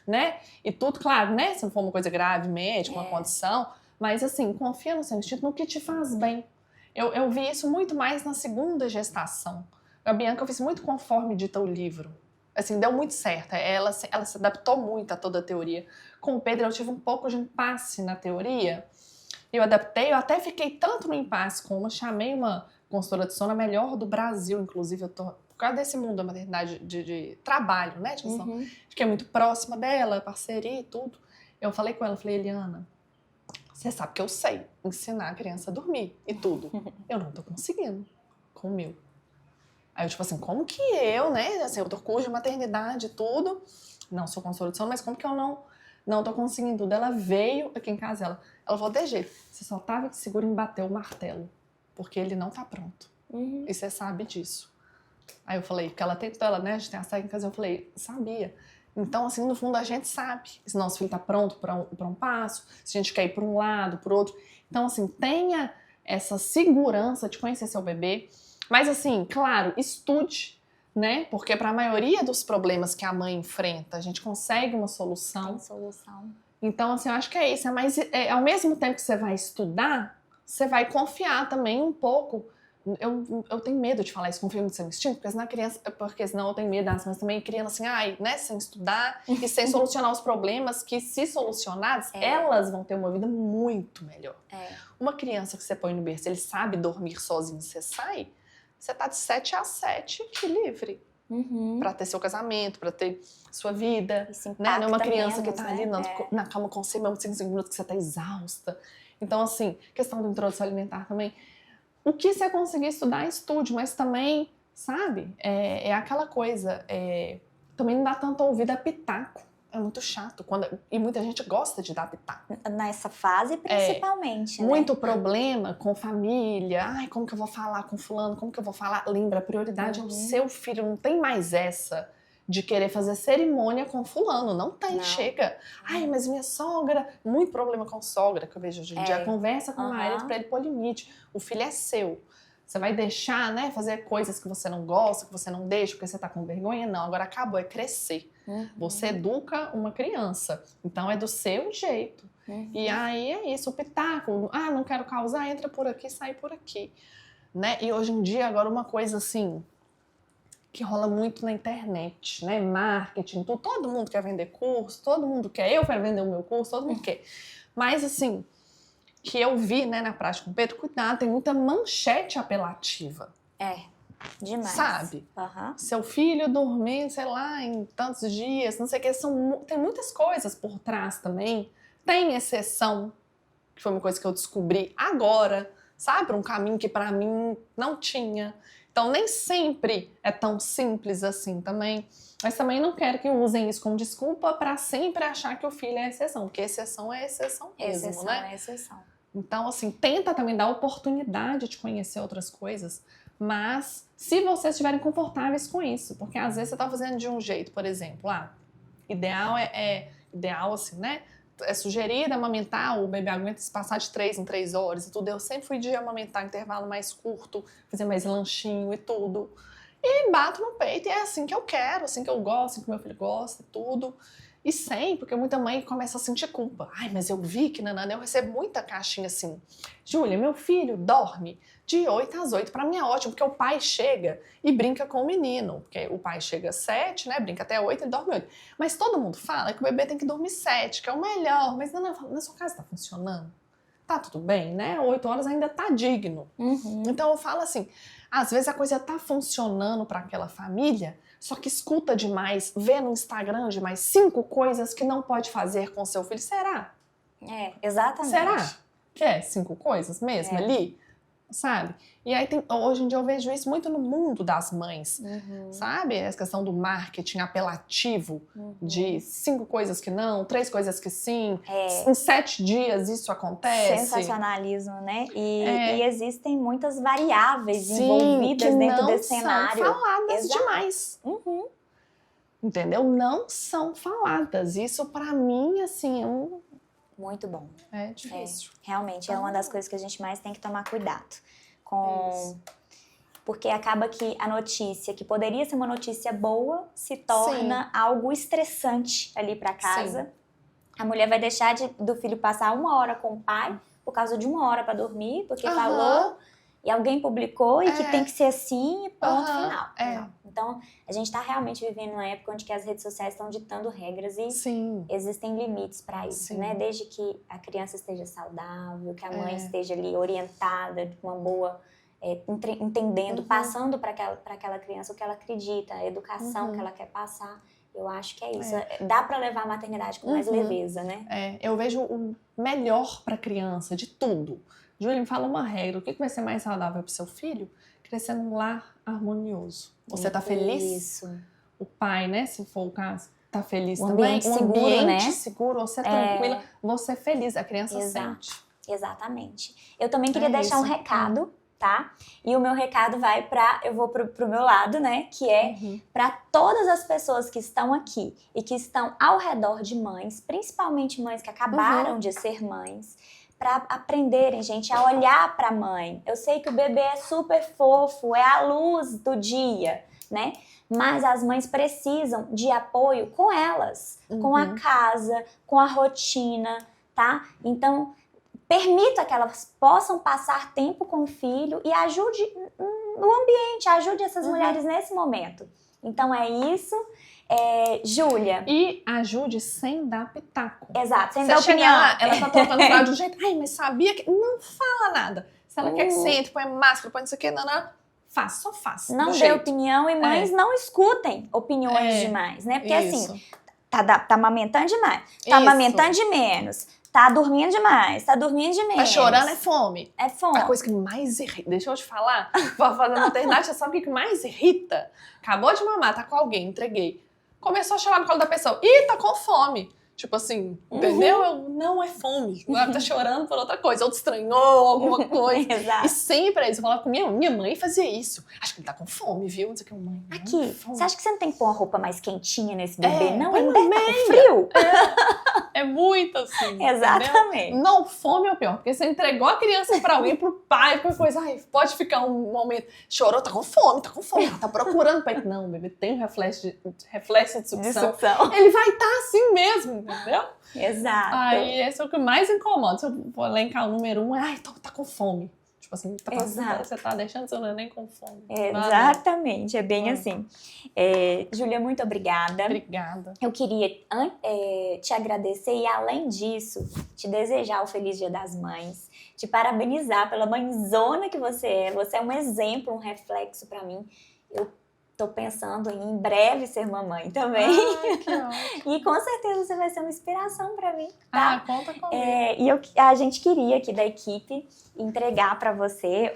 né? E tudo, claro, né? Se não for uma coisa grave, médica, uma condição, mas assim, confia no seu instinto, no que te faz bem. Eu vi isso muito mais na segunda gestação. A Bianca eu fiz muito conforme dita o livro. Assim, deu muito certo. Ela se adaptou muito a toda a teoria. Com o Pedro eu tive um pouco de impasse na teoria. Eu adaptei, eu até fiquei tanto no impasse como eu chamei uma consultora de sono a melhor do Brasil, inclusive, eu tô, por causa desse mundo da maternidade de trabalho, né, de que é muito próxima dela, parceria e tudo. Eu falei com ela, falei, Eliana, você sabe que eu sei ensinar a criança a dormir e tudo. Eu não tô conseguindo com o meu. Aí eu, tipo assim, como que eu, né, assim, eu tô curso de maternidade e tudo, não sou consultora de sono, mas como que eu não tô conseguindo tudo? Ela veio aqui em casa, ela falou, de jeito, você só tava que segura em bater o martelo, porque ele não tá pronto. E você sabe disso. Aí eu falei, porque ela tentou, né, a gente tem a saída em casa, eu falei, sabia. Então, assim, no fundo a gente sabe se nosso filho tá pronto pra um passo, se a gente quer ir pra um lado, pro outro. Então, assim, tenha essa segurança de conhecer seu bebê. Mas, assim, claro, estude, né? Porque para a maioria dos problemas que a mãe enfrenta, a gente consegue uma solução. Tem solução. Então, assim, eu acho que é isso. Mas, ao mesmo tempo que você vai estudar, você vai confiar também um pouco. Eu tenho medo de falar isso, confio no seu instinto, porque senão eu tenho medo, mas também criando assim, né, sem estudar e sem solucionar os problemas que, se solucionados, elas vão ter uma vida muito melhor. Uma criança que você põe no berço, ele sabe dormir sozinho, você sai, você tá de 7 às 7 livre. Pra ter seu casamento, pra ter sua vida, né? Não é uma criança que tá ali na cama com você, mesmo 5 minutos que você tá exausta. Então, assim, questão da introdução alimentar também. O que você conseguir estudar, estude, mas também, sabe, é aquela coisa, também não dá tanto ouvido a pitaco. É muito chato. E muita gente gosta de dar pitaco. Nessa fase, principalmente, né? Muito problema com família. Ai, como que eu vou falar com fulano? Como que eu vou falar? Lembra, a prioridade é o seu filho. Não tem mais essa de querer fazer cerimônia com fulano. Não tem, chega. Ai, mas minha sogra... Muito problema com sogra, que eu vejo hoje em dia. Conversa com o marido pra ele pôr limite. O filho é seu. Você vai deixar, né, fazer coisas que você não gosta, que você não deixa, porque você tá com vergonha? Não, agora acabou, é crescer. Você educa uma criança, então é do seu jeito. E aí é isso, o pitaco, não quero causar, entra por aqui, sai por aqui. Né? E hoje em dia, agora uma coisa assim, que rola muito na internet, né, marketing, tudo, todo mundo quer vender curso, todo mundo quer, eu quero vender o meu curso, todo mundo quer. Mas assim... que eu vi, né, na prática com o Pedro, cuidado, tem muita manchete apelativa. Demais. Sabe? Seu filho dormir, sei lá, em tantos dias, não sei o que, tem muitas coisas por trás também. Tem exceção, que foi uma coisa que eu descobri agora, sabe? Um caminho que pra mim não tinha. Então, nem sempre é tão simples assim também. Mas também não quero que usem isso como desculpa para sempre achar que o filho é exceção, porque exceção é exceção mesmo, exceção né? É exceção. Então, assim, tenta também dar oportunidade de conhecer outras coisas, mas se vocês estiverem confortáveis com isso, porque às vezes você tá fazendo de um jeito, por exemplo, ideal ideal assim, né? É sugerido amamentar, o bebê aguenta se passar de 3 em 3 horas e tudo. Eu sempre fui de amamentar em intervalo mais curto, fazer mais lanchinho e tudo. E bato no peito, e é assim que eu quero, assim que eu gosto, assim que meu filho gosta e tudo. E sempre, porque muita mãe começa a sentir culpa. Ai, mas eu vi que nanana, eu recebo muita caixinha assim. Júlia, meu filho dorme de 8 às 8. Pra mim é ótimo, porque o pai chega e brinca com o menino. Porque o pai chega às 7, né? Brinca até 8, ele dorme 8. Mas todo mundo fala que o bebê tem que dormir 7, que é o melhor. Mas não, na sua casa tá funcionando? Tá tudo bem, né? 8 horas ainda tá digno. Então eu falo assim, às vezes a coisa tá funcionando para aquela família, só que escuta demais, vê no Instagram demais 5 coisas que não pode fazer com seu filho. Será? Exatamente. Será que é 5 coisas mesmo ali? Sabe? E aí hoje em dia eu vejo isso muito no mundo das mães, sabe? Essa questão do marketing apelativo, de 5 coisas que não, 3 coisas que sim, em 7 dias isso acontece. Sensacionalismo, né? E existem muitas variáveis envolvidas dentro desse cenário. Não são faladas demais. Entendeu? Não são faladas. Isso pra mim, assim, muito bom. É difícil. Realmente, é uma das coisas que a gente mais tem que tomar cuidado. Porque acaba que a notícia, que poderia ser uma notícia boa, se torna algo estressante ali para casa. Sim. A mulher vai deixar do filho passar 1 hora com o pai, por causa de 1 hora para dormir, porque falou, e alguém publicou, e que tem que ser assim, e ponto final. Então, a gente está realmente vivendo uma época onde que as redes sociais estão ditando regras e existem limites para isso, né? Desde que a criança esteja saudável, que a mãe esteja ali orientada, de uma boa, entendendo, passando para aquela criança o que ela acredita, a educação que ela quer passar. Eu acho que é isso. Dá para levar a maternidade com mais leveza, né? Eu vejo o melhor para a criança de tudo. Júlia, me fala uma regra. O que vai ser mais saudável para o seu filho? Crescer num lar harmonioso. Você tá feliz? Isso. O pai, né, se for o caso, tá feliz um também? Ambiente seguro, ambiente seguro, você tranquila, você é feliz, a criança sente. Exatamente. Eu também queria deixar um recado, tá? E o meu recado vai eu vou pro meu lado, né? Que é para todas as pessoas que estão aqui e que estão ao redor de mães, principalmente mães que acabaram de ser mães, para aprenderem, gente, a olhar para a mãe. Eu sei que o bebê é super fofo, é a luz do dia, né? Mas as mães precisam de apoio com elas, com a casa, com a rotina, tá? Então, permita que elas possam passar tempo com o filho e ajude no ambiente, ajude essas mulheres nesse momento. Então, é isso. Júlia. E ajude sem dar pitaco. Exato, sem dar opinião. Lá, ela tá trocando fralda de um jeito. Ai, mas sabia que... Não fala nada. Se ela quer que sente, põe máscara, põe não sei o que, só faz. Não dê opinião e mães não escutem opiniões demais, né? Porque assim, tá amamentando demais, tá amamentando de menos, tá dormindo demais, tá dormindo de menos. Tá chorando, é fome. É fome. A coisa que mais irrita, deixa eu te falar, pra fazer maternidade, você sabe o que mais irrita? Acabou de mamar, tá com alguém, entreguei. Começou a chorar no colo da pessoa. Ih, tá com fome. Tipo assim, entendeu? Não é fome. Tá chorando por outra coisa. Outro estranhou alguma coisa. Exato. E sempre é isso. Eu falava com minha mãe fazia isso. Acho que ele tá com fome, viu? Não sei o que, mãe. Aqui, você acha que você não tem que pôr uma roupa mais quentinha nesse bebê? Não, ele deve tá com frio. É muito assim. Exatamente. Entendeu? Não, fome é o pior. Porque você entregou a criança pra alguém, pro pai, qualquer coisa. Ai, pode ficar um momento. Chorou, tá com fome. Ela tá procurando pai. Não, o bebê tem um reflexo de sucção. Ele vai estar assim mesmo. Entendeu? Exato. Aí esse é o que mais incomoda. Se eu for elencar o número 1, tá com fome. Tipo assim, você tá deixando seu neném com fome. Exatamente, é bem assim. Júlia, muito obrigada. Obrigada. Eu queria te agradecer e, além disso, te desejar o Feliz Dia das Mães, te parabenizar pela mãezona que você é. Você é um exemplo, um reflexo pra mim. Eu tô pensando em breve ser mamãe também. Que ótimo. E com certeza você vai ser uma inspiração pra mim, tá? Conta comigo. E a gente queria aqui da equipe entregar pra você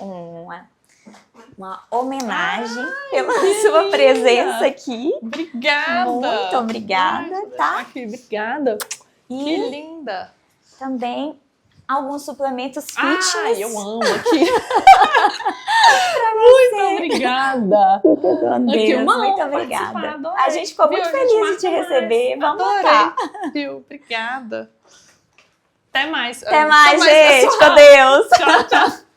uma homenagem pela sua presença aqui. Obrigada! Muito obrigada, tá? Aqui, obrigada. E Que linda! também alguns suplementos fitness. Ai, eu amo aqui. Muito obrigada. Com Deus, Aqui, uma muito honra obrigada. participar, adorei. A gente ficou muito Viu? A gente feliz de te marca mais. receber. Vamos Adorei. marcar. Viu? Obrigada. Até mais. Até mais, gente. pessoal. Com Deus. Tchau, tchau.